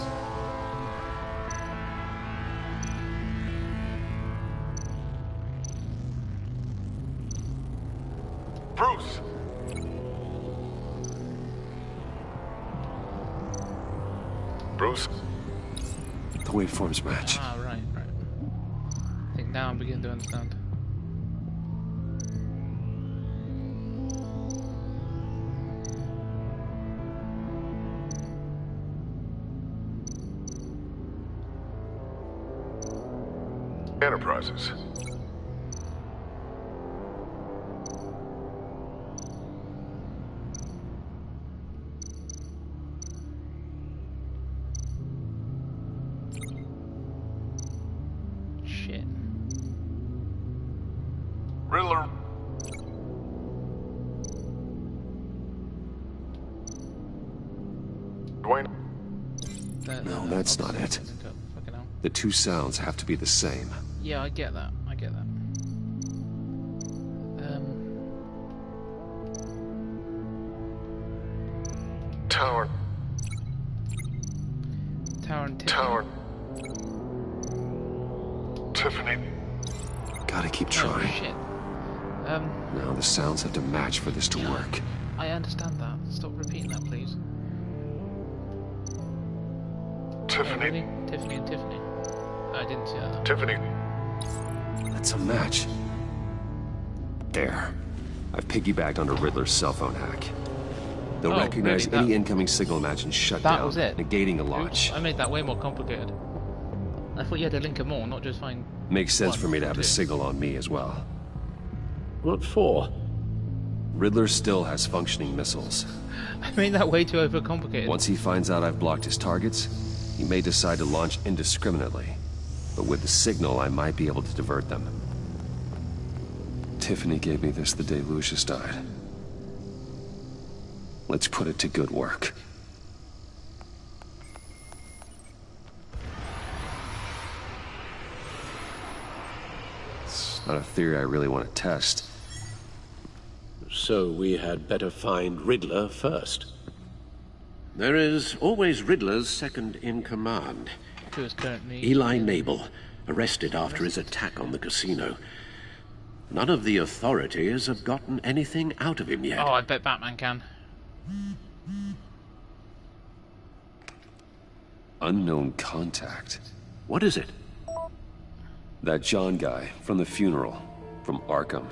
Bruce! Bruce? The waveforms match. Ah, right. I think now I'm beginning to understand. Enterprises. Shit. Riddler. Dwayne. No, that's not it. The two sounds have to be the same. Yeah, I get that. Tower. Tower. Tiffany. Gotta keep trying. Oh, shit. Now the sounds have to match for this to work. I understand that. Stop repeating that, please. Tiffany. Really? Tiffany and Tiffany. I didn't see that. Tiffany. That's a match. There. I've piggybacked onto Riddler's cell phone hack. They'll recognize really? any incoming signal match and shut That down, was it? negating a launch. Oops, I made that way more complicated. I thought you had to link them all, not just find... Makes sense for me to have the signal on me as well. What for? Riddler still has functioning missiles. I made that way too overcomplicated. Once he finds out I've blocked his targets, he may decide to launch indiscriminately. But with the signal, I might be able to divert them. Tiffany gave me this the day Lucius died. Let's put it to good work. It's not a theory I really want to test. So we had better find Riddler first. There is always Riddler's second in command. Who is currently... Eli Nabel, arrested after his attack on the casino. None of the authorities have gotten anything out of him yet. Oh, I bet Batman can. Unknown contact. What is it? That John guy from the funeral, from Arkham.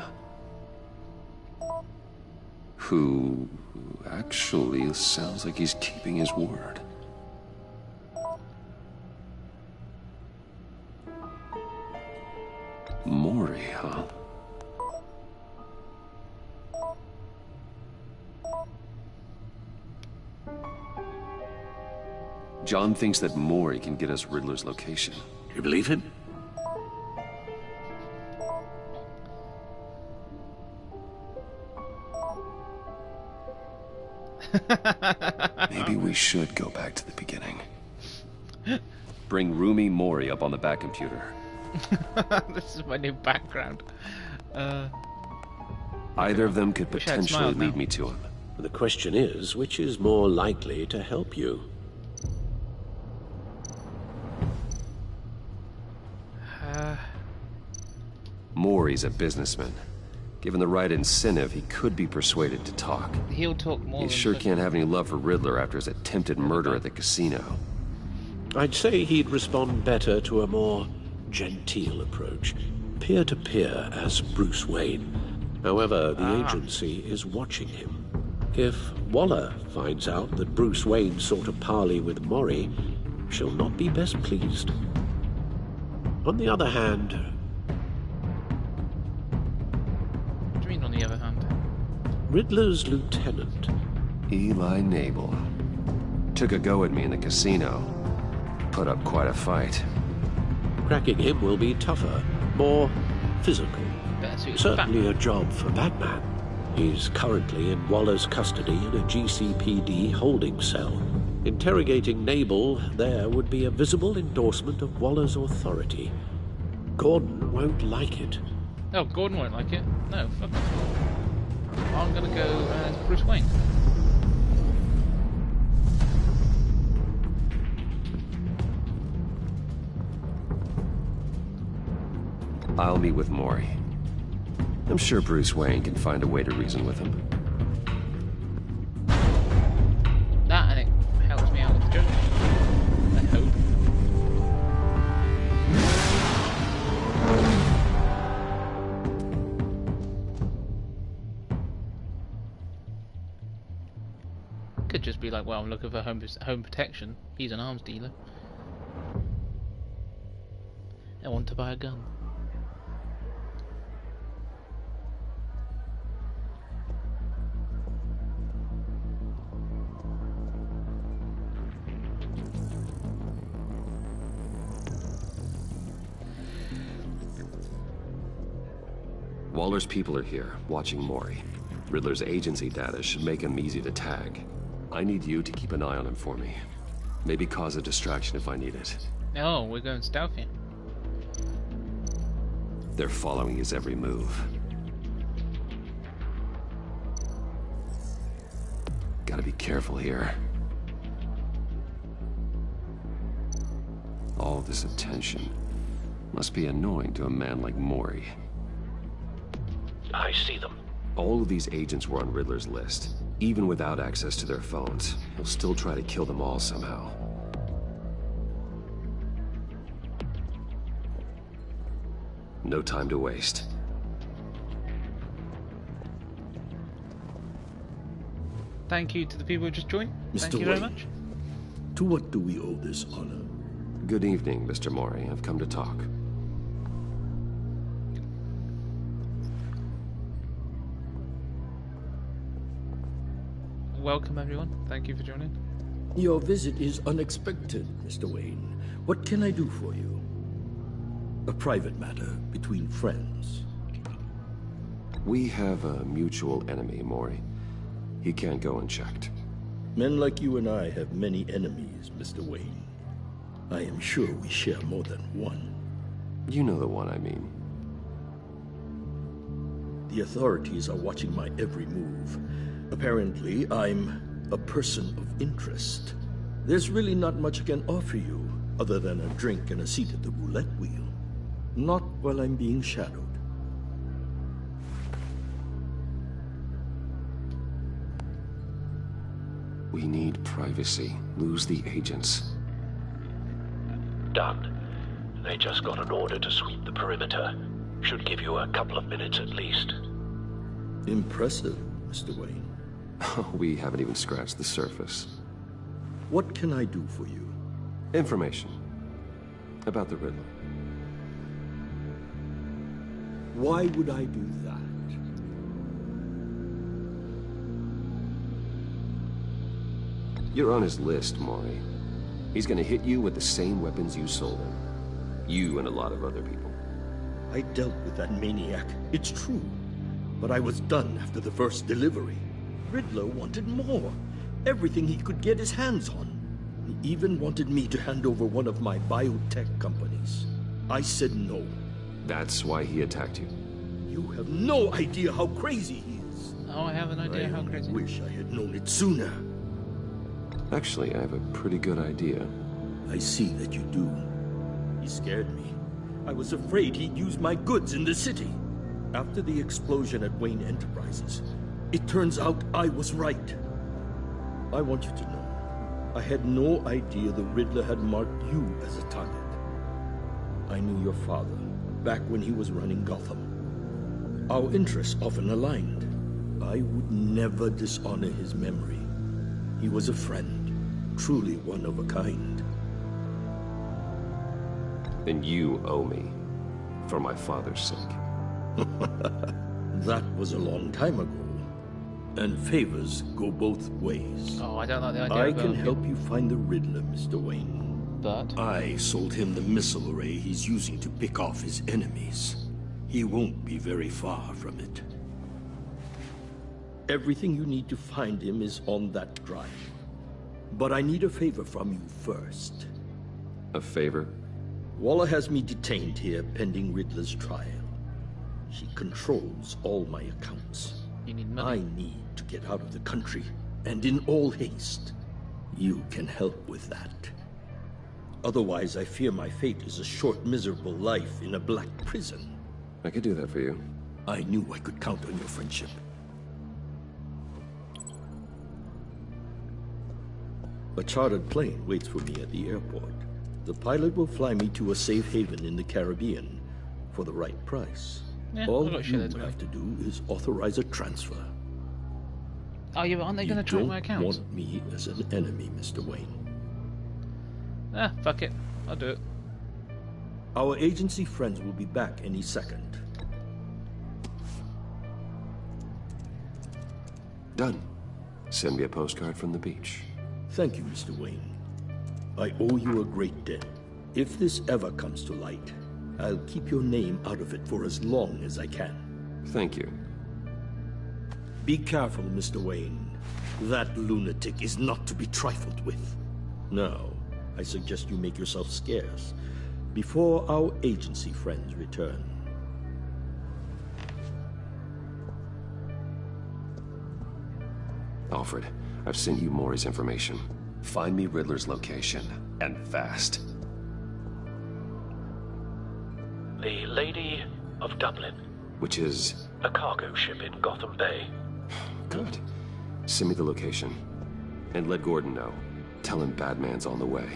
Who actually sounds like he's keeping his word. Mori, huh? John thinks that Mori can get us Riddler's location. You believe him? Maybe we should go back to the beginning. Bring Rumi Mori up on the back computer. This is my new background. Either of them could potentially lead me to him. The question is, which is more likely to help you? Mori's a businessman. Given the right incentive, he could be persuaded to talk. He'll talk more. He sure can't have any love for Riddler after his attempted murder at the casino. I'd say he'd respond better to a more genteel approach. Peer-to-peer as Bruce Wayne. However, the agency is watching him. If Waller finds out that Bruce Wayne sought a parley with Mori, she'll not be best pleased. On the other hand... What do you mean, on the other hand? Riddler's lieutenant, Eli Nabel, took a go at me in the casino. Put up quite a fight. Cracking him will be tougher, more physical. Certainly a job for Batman. He's currently in Waller's custody in a GCPD holding cell. Interrogating Nabel there would be a visible endorsement of Waller's authority. Gordon won't like it. Oh, Gordon won't like it? No, fuck it. I'm gonna go as Bruce Wayne. I'll meet with Mori. I'm sure Bruce Wayne can find a way to reason with him. That, and it helps me out with the joke. Could just be like, well, I'm looking for home protection. He's an arms dealer. I want to buy a gun. Waller's people are here, watching Mori. Riddler's agency data should make him easy to tag. I need you to keep an eye on him for me. Maybe cause a distraction if I need it. Oh, we're going stealthy. They're following his every move. Gotta be careful here. All this attention must be annoying to a man like Mori. I see them. All of these agents were on Riddler's list. Even without access to their phones, he'll still try to kill them all somehow. No time to waste. Thank you to the people who just joined. Thank you very much. To what do we owe this honor? Good evening, Mr. Mori. I've come to talk. Welcome, everyone. Thank you for joining. Your visit is unexpected, Mr. Wayne. What can I do for you? A private matter between friends. We have a mutual enemy, Mori. He can't go unchecked. Men like you and I have many enemies, Mr. Wayne. I am sure we share more than one. You know the one I mean. The authorities are watching my every move. Apparently, I'm a person of interest. There's really not much I can offer you, other than a drink and a seat at the roulette wheel. Not while I'm being shadowed. We need privacy. Lose the agents. Done. They just got an order to sweep the perimeter. Should give you a couple of minutes at least. Impressive, Mr. Wayne. We haven't even scratched the surface. What can I do for you? Information. About the Riddler. Why would I do that? You're on his list, Mori. He's gonna hit you with the same weapons you sold him. You and a lot of other people. I dealt with that maniac, it's true. But I was done after the first delivery. Riddler wanted more. Everything he could get his hands on. He even wanted me to hand over one of my biotech companies. I said no. That's why he attacked you. You have no idea how crazy he is. Oh, I have an idea how crazy. I wish I had known it sooner. Actually, I have a pretty good idea. I see that you do. He scared me. I was afraid he'd use my goods in the city. After the explosion at Wayne Enterprises, it turns out I was right. I want you to know, I had no idea the Riddler had marked you as a target. I knew your father, back when he was running Gotham. Our interests often aligned. I would never dishonor his memory. He was a friend, truly one of a kind. Then you owe me, for my father's sake. That was a long time ago. And favors go both ways. Oh, I don't like the idea. I can help you find the Riddler, Mr. Wayne. But? I sold him the missile array he's using to pick off his enemies. He won't be very far from it. Everything you need to find him is on that drive. But I need a favor from you first. A favor? Waller has me detained here pending Riddler's trial. She controls all my accounts. You need money. I need to get out of the country, and in all haste. You can help with that. Otherwise, I fear my fate is a short, miserable life in a black prison. I could do that for you. I knew I could count on your friendship. A chartered plane waits for me at the airport. The pilot will fly me to a safe haven in the Caribbean for the right price. Yeah, All you have to do is authorize a transfer. Oh, yeah, but aren't they going to track my You account? don't want me as an enemy, Mr. Wayne. Ah, fuck it. I'll do it. Our agency friends will be back any second. Done. Send me a postcard from the beach. Thank you, Mr. Wayne. I owe you a great debt. If this ever comes to light, I'll keep your name out of it for as long as I can. Thank you. Be careful, Mr. Wayne. That lunatic is not to be trifled with. Now, I suggest you make yourself scarce before our agency friends return. Alfred, I've sent you Maury's information. Find me Riddler's location, and fast. The Lady of Dublin. Which is? A cargo ship in Gotham Bay. Good. Send me the location. And let Gordon know. Tell him Batman's on the way.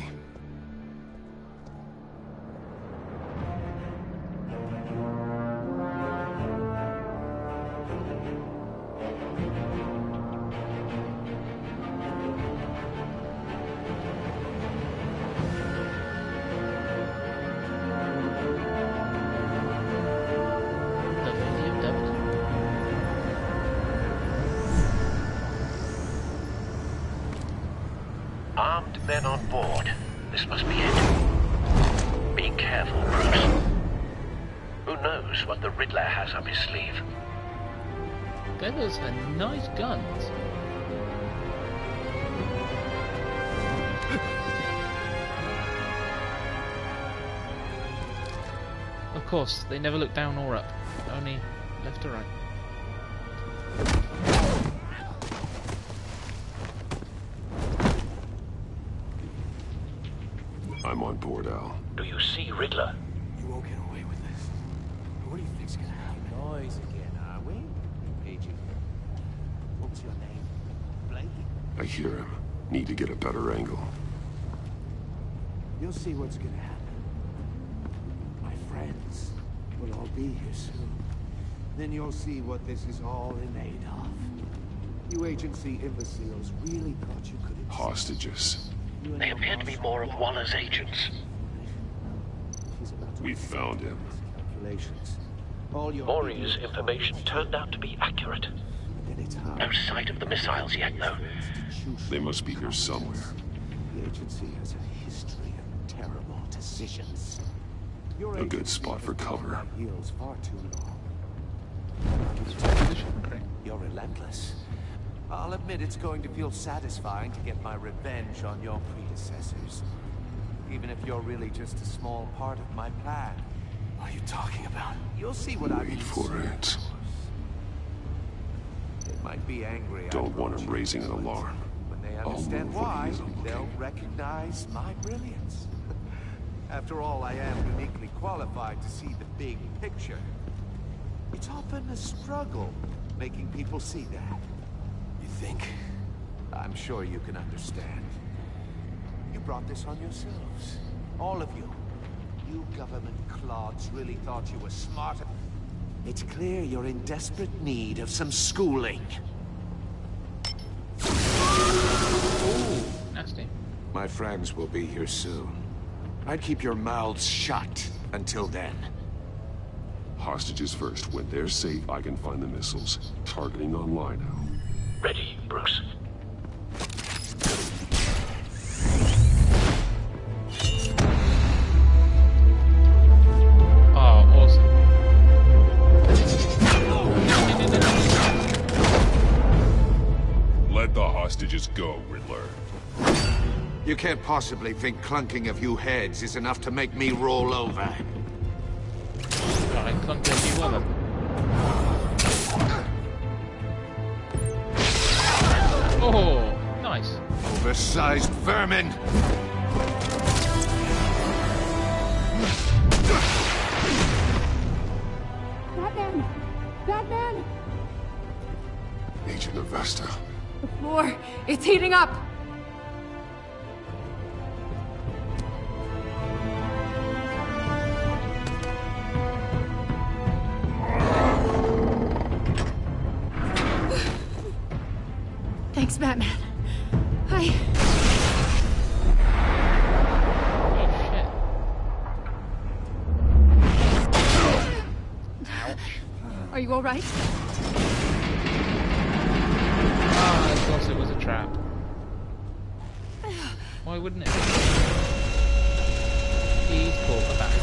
Armed men on board. This must be it. Be careful, Bruce. Who knows what the Riddler has up his sleeve? Those are nice guns. Of course, they never look down or up, only left or right. I'm on board, Al. Do you see Riddler? You won't get away with this. What do you think's gonna happen? Noise again, are we? Agent. What's your name? Blake? I hear him. Need to get a better angle. You'll see what's gonna happen. My friends will all be here soon. Then you'll see what this is all in aid of. You agency imbeciles really thought you could... Hostages. They appear to be more of Waller's agents. We found him. Maury's information turned out to be accurate. No sight of the missiles yet, though. They must be here somewhere. The agency has a history of terrible decisions. A good spot for cover. Heels far too long. You're relentless. I'll admit it's going to feel satisfying to get my revenge on your predecessors. Even if you're really just a small part of my plan. What are you talking about? You'll see what I mean. Wait for it. They might be angry. Don't want them raising an alarm. When they I'll understand move when why, he isn't looking. they'll recognize my brilliance. After all, I am uniquely qualified to see the big picture. It's often a struggle making people see that. You think? I'm sure you can understand. You brought this on yourselves. All of you. You government clods really thought you were smarter. It's clear you're in desperate need of some schooling. Ooh, nasty. My friends will be here soon. I'd keep your mouths shut until then. Hostages first. When they're safe, I can find the missiles. Targeting online now. Ready, Bruce. Oh, awesome. Let the hostages go, Riddler. You can't possibly think clunking a few heads is enough to make me roll over. Right, clunk a few of them. Oh, nice. Oversized vermin! Batman! Batman! Agent Avesta. The floor, it's heating up! Thanks, Batman. I... Are you all right? Ah, of course it was a trap. Why wouldn't it? Please call the back.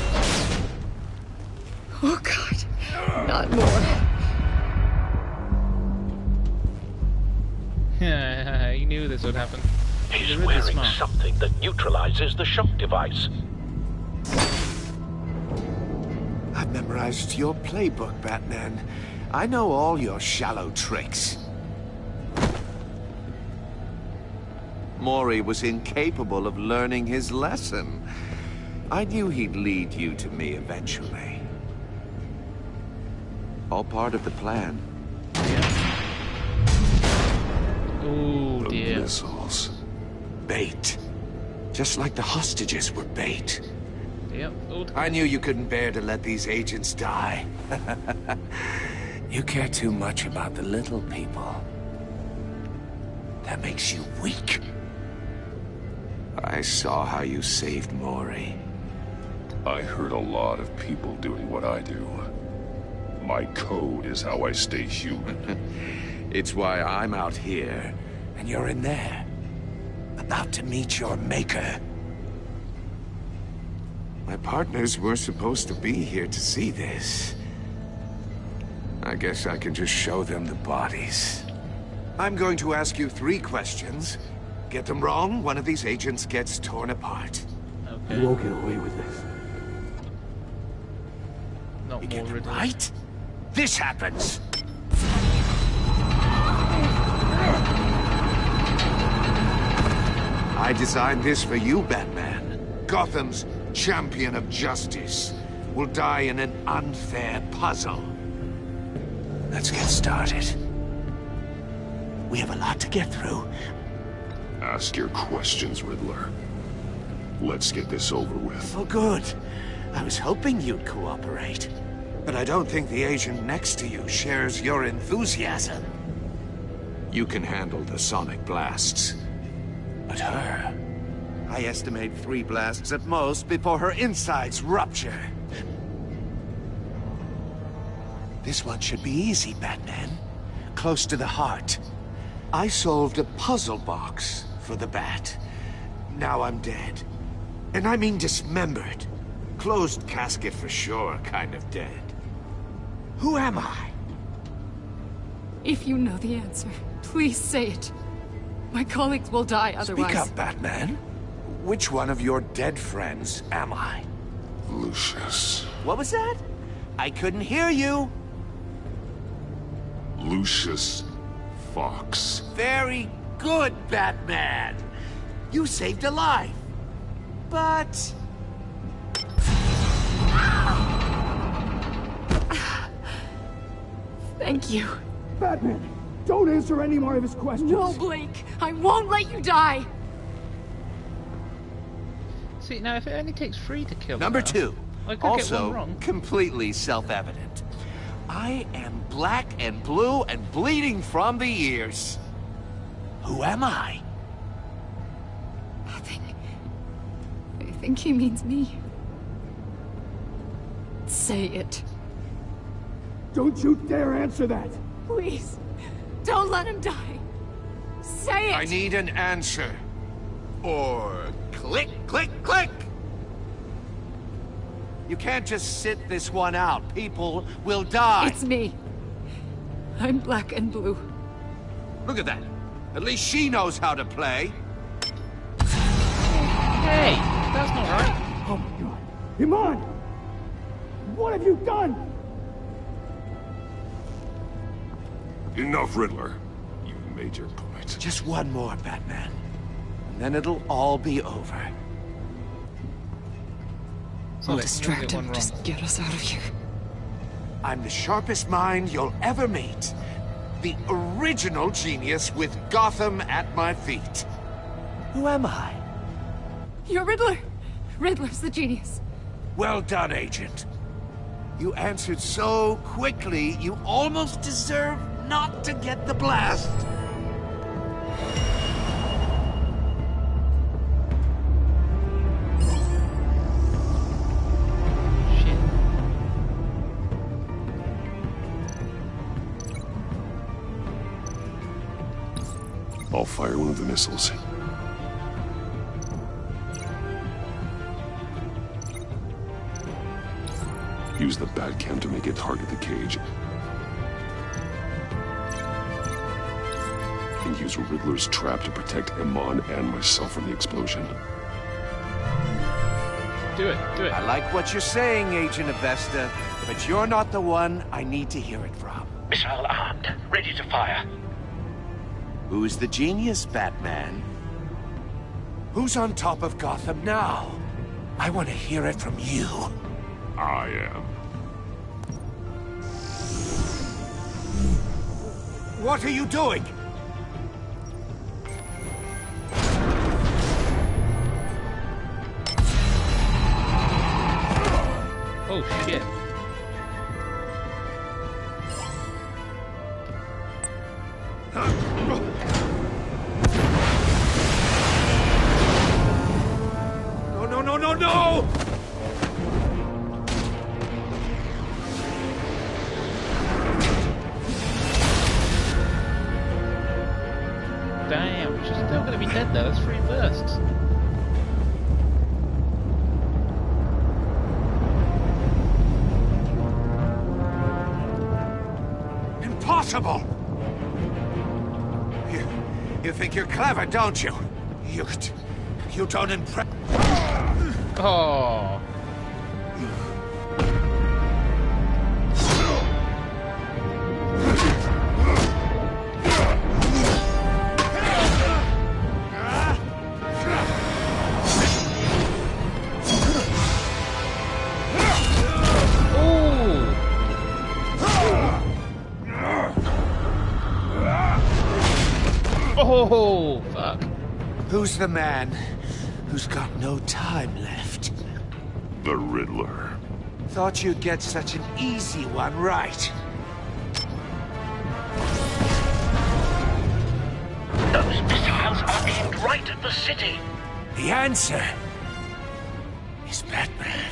Oh God, not more. Yeah, you knew this would happen. He's You're really wearing smart. something that neutralizes the shock device. I've memorized your playbook, Batman. I know all your shallow tricks. Mori was incapable of learning his lesson. I knew he'd lead you to me eventually. All part of the plan. Oh dear. Missiles. Bait. Just like the hostages were bait. Yep. I knew you couldn't bear to let these agents die. You care too much about the little people. That makes you weak. I saw how you saved Mori. I heard a lot of people doing what I do. My code is how I stay human. It's why I'm out here, and you're in there. About to meet your maker. My partners were supposed to be here to see this. I guess I can just show them the bodies. I'm going to ask you 3 questions. Get them wrong, one of these agents gets torn apart. Okay. You won't get away with this. Not you get more them right? This happens! I designed this for you, Batman. Gotham's champion of justice will die in an unfair puzzle. Let's get started. We have a lot to get through. Ask your questions, Riddler. Let's get this over with. Oh, good. I was hoping you'd cooperate. But I don't think the agent next to you shares your enthusiasm. You can handle the sonic blasts. But her... I estimate 3 blasts at most before her insides rupture. This one should be easy, Batman. Close to the heart. I solved a puzzle box for the Bat. Now I'm dead. And I mean dismembered. Closed casket for sure, kind of dead. Who am I? If you know the answer, please say it. My colleagues will die otherwise. Speak up, Batman. Which one of your dead friends am I? Lucius. What was that? I couldn't hear you. Lucius Fox. Very good, Batman. You saved a life. But... Thank you. Batman, don't answer any more of his questions. No, Blake. I won't let you die. See, now if it only takes 3 to kill Number her, 2. I could get one Also, wrong. completely self-evident. I am black and blue and bleeding from the ears. Who am I? Nothing. I think he means me. Say it. Don't you dare answer that. Please. Don't let him die. Say it. I need an answer. Or click, click, click. You can't just sit this one out. People will die. It's me. I'm black and blue. Look at that. At least she knows how to play. Hey, that's not right. Oh my God. Iman! What have you done? Enough, Riddler. You've made your point. Just one more, Batman. And then it'll all be over. I'll distract him. Just get us out of here. I'm the sharpest mind you'll ever meet. The original genius with Gotham at my feet. Who am I? You're Riddler. Riddler's the genius. Well done, Agent. You answered so quickly, you almost deserve not to get the blast. I'll fire one of the missiles. Use the Batcam to make it target the cage. And use Riddler's trap to protect Iman and myself from the explosion. Do it, do it. I like what you're saying, Agent Avesta, but you're not the one I need to hear it from. Missile armed, ready to fire. Who's the genius, Batman? Who's on top of Gotham now? I want to hear it from you. I am. What are you doing? Oh shit. No, no, no, no, no! Damn, she's still gonna be dead though. That's 3 bursts. Impossible! You think you're clever, don't you? You don't impress. Oh. Oh, fuck. Who's the man who's got no time left? The Riddler. Thought you'd get such an easy one right. Those missiles are aimed right at the city. The answer is Batman.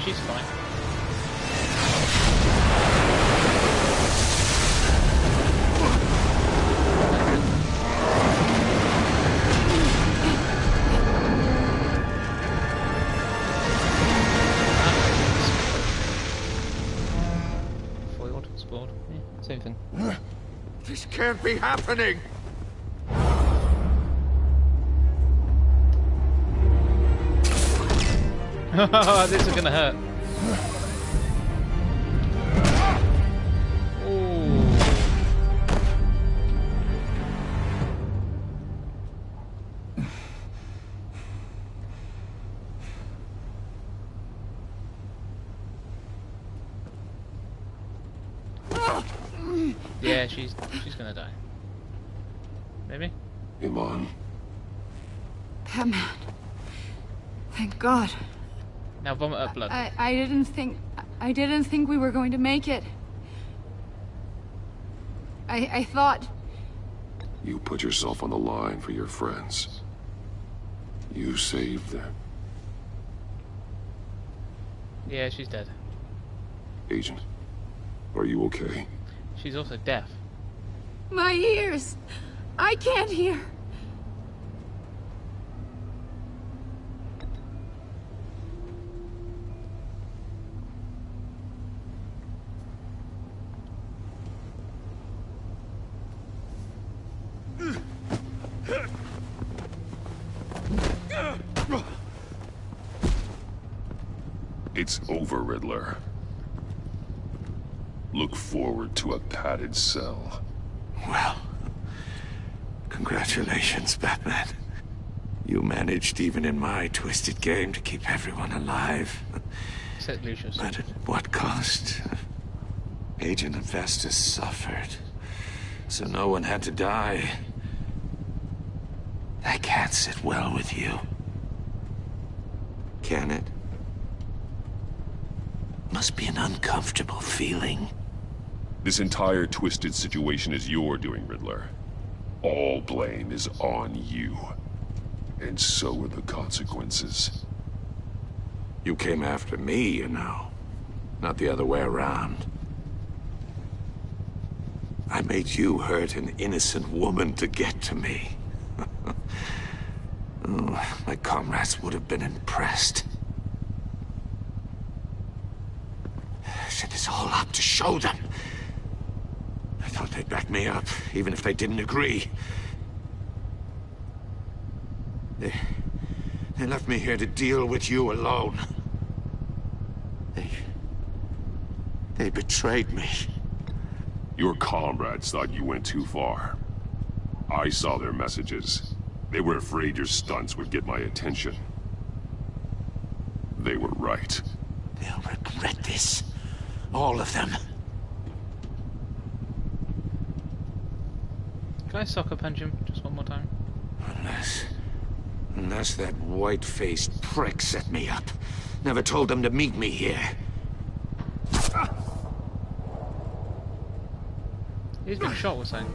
She's fine. Foiled, spoiled, yeah, same thing. This can't be happening! This is gonna hurt. Ooh. Yeah, she's gonna die. Maybe? Iman. Batman. Thank God. Now vomit up blood. I didn't think we were going to make it. I thought... You put yourself on the line for your friends. You saved them. Yeah, she's dead. Agent, are you okay? She's also deaf. My ears! I can't hear! It's over, Riddler. Look forward to a padded cell. Well, congratulations, Batman. You managed, even in my twisted game, to keep everyone alive. Except Lucius. But at what cost? Agent Avesta suffered, so no one had to die. That can't sit well with you. Can it? Must be an uncomfortable feeling. This entire twisted situation is your doing, Riddler. All blame is on you. And so are the consequences. You came after me, you know. Not the other way around. I made you hurt an innocent woman to get to me. Oh, my comrades would have been impressed. Set this all up to show them. I thought they'd back me up, even if they didn't agree. They left me here to deal with you alone. They betrayed me. Your comrades thought you went too far. I saw their messages. They were afraid your stunts would get my attention. They were right. They'll regret this. All of them. Can I sucker punch him just one more time? Unless that white-faced prick set me up. Never told them to meet me here. He's been shot with something.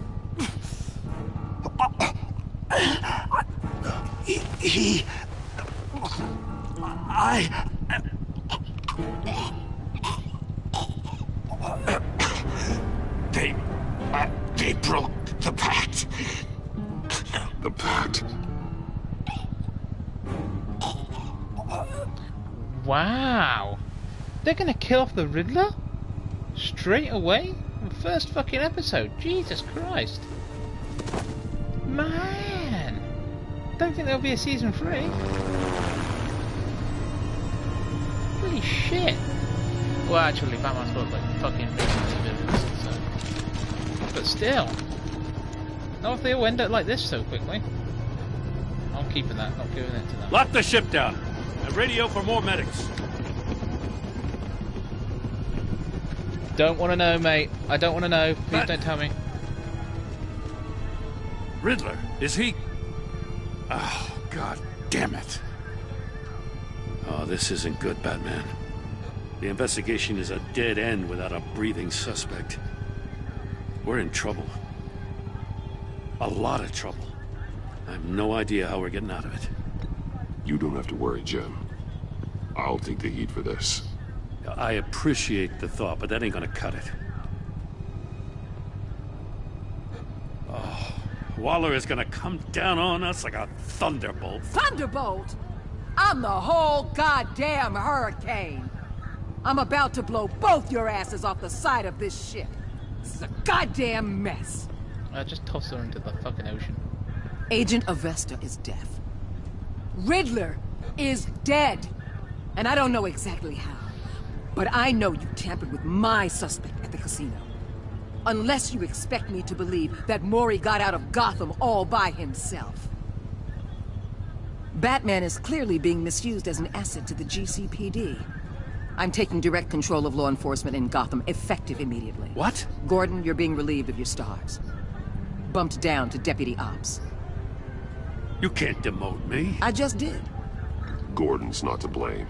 They broke the pact. The pact? Wow. They're gonna kill off the Riddler? Straight away? First fucking episode. Jesus Christ. Man. Don't think there'll be a season 3. Holy shit. Well, actually, Batman's got like fucking difference, so. But still. Not if they all end up like this so quickly. I'm keeping that, not giving it to them. Lock the ship down. And radio for more medics. Don't want to know, mate. I don't want to know. Please don't tell me. Riddler, is he? Oh, God damn it. Oh, this isn't good, Batman. The investigation is a dead end without a breathing suspect. We're in trouble. A lot of trouble. I have no idea how we're getting out of it. You don't have to worry, Jim. I'll take the heat for this. I appreciate the thought, but that ain't gonna cut it. Oh, Waller is gonna come down on us like a thunderbolt. Thunderbolt? I'm the whole goddamn hurricane. I'm about to blow both your asses off the side of this ship. This is a goddamn mess. I just toss her into the fucking ocean. Agent Avesta is deaf. Riddler is dead. And I don't know exactly how. But I know you tampered with my suspect at the casino. Unless you expect me to believe that Mori got out of Gotham all by himself. Batman is clearly being misused as an asset to the GCPD. I'm taking direct control of law enforcement in Gotham, effective immediately. What? Gordon, you're being relieved of your stars. Bumped down to Deputy Ops. You can't demote me. I just did. Gordon's not to blame.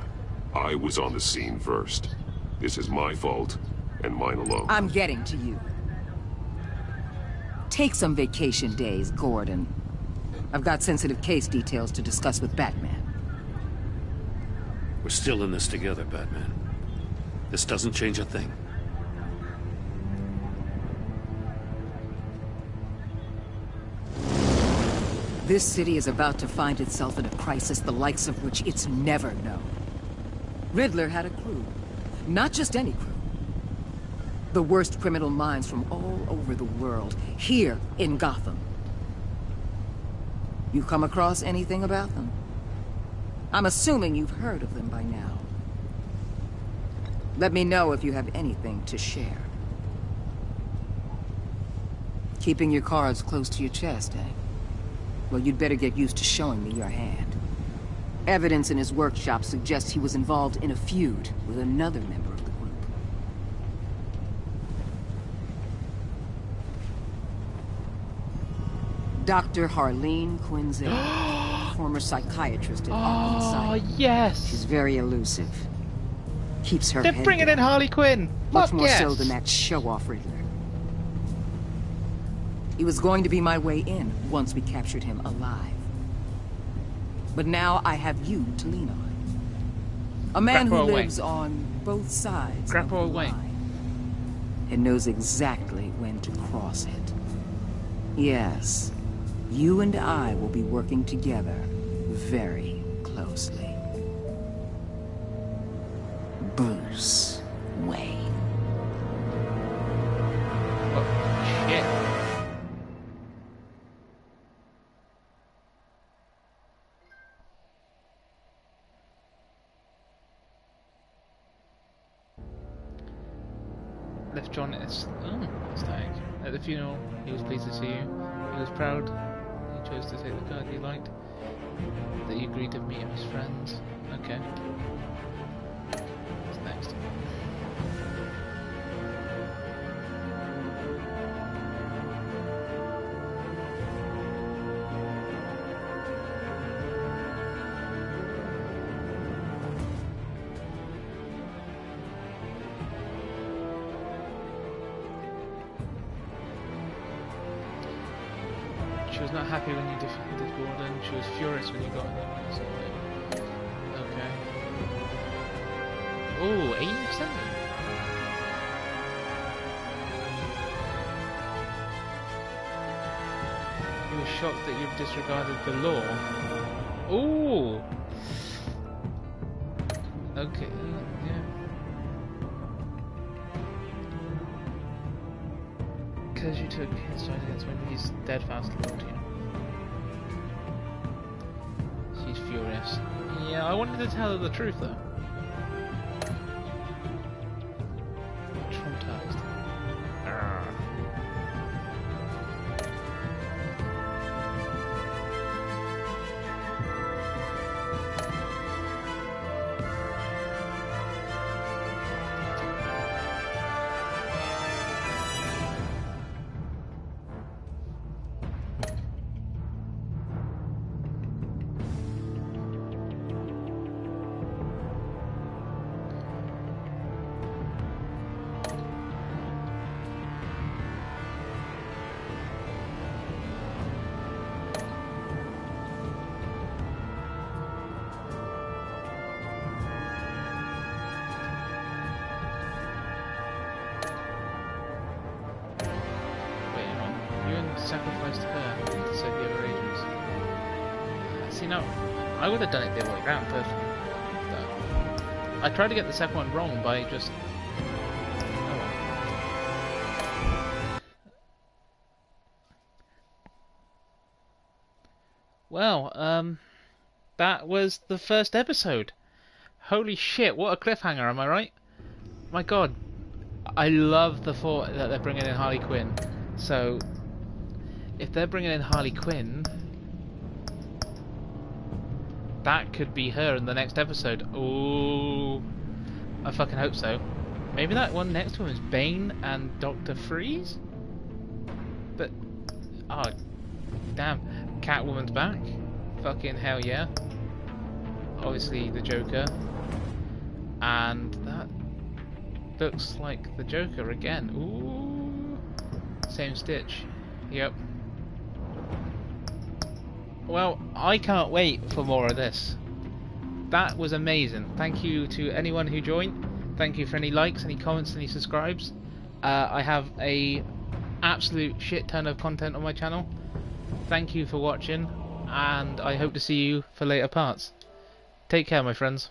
I was on the scene first. This is my fault, and mine alone. I'm getting to you. Take some vacation days, Gordon. I've got sensitive case details to discuss with Batman. We're still in this together, Batman. This doesn't change a thing. This city is about to find itself in a crisis the likes of which it's never known. Riddler had a crew. Not just any crew. The worst criminal minds from all over the world, here in Gotham. You come across anything about them? I'm assuming you've heard of them by now. Let me know if you have anything to share. Keeping your cards close to your chest, eh? Well, you'd better get used to showing me your hand. Evidence in his workshop suggests he was involved in a feud with another member of the group. Dr. Harleen Quinzel, former psychiatrist at Arkham Asylum. Oh, yes! She's very elusive. Keeps her They're head bringing in down. Harley Quinn. Much Fuck more yes. so than that show-off Riddler. He was going to be my way in once we captured him alive. But now I have you to lean on. A man who lives on both sides of the line and knows exactly when to cross it. Yes, you and I will be working together very closely. Bruce Wayne. Oh, shit. Left John ecstatic. At the funeral, he was pleased to see you. He was proud. He chose to take the card he liked. That you agreed to meet him as friends. Okay. What's next? She was not happy when you defeated Gordon. She was furious when you got them. Okay. Oh, 80%. He was shocked that you've disregarded the law. Oh. Okay. Yeah. Because you took his side against him, he's steadfast loyal to you. She's furious. Yeah, I wanted to tell her the truth though. Traumatized. Sacrificed her to save the other agents. See, no, I would have done it the other way around personally. I tried to get the second one wrong by just. Well, that was the first episode. Holy shit! What a cliffhanger, am I right? My God, I love the thought that they're bringing in Harley Quinn. So. If they're bringing in Harley Quinn, that could be her in the next episode. Ooh, I fucking hope so. Maybe that one next to him is Bane and Dr. Freeze? But, oh, damn. Catwoman's back. Fucking hell yeah. Obviously the Joker. And that looks like the Joker again. Ooh. Same stitch. Yep. Well, I can't wait for more of this. That was amazing. Thank you to anyone who joined. Thank you for any likes, any comments, any subscribes. I have a absolute shit ton of content on my channel. Thank you for watching, and I hope to see you for later parts. Take care, my friends.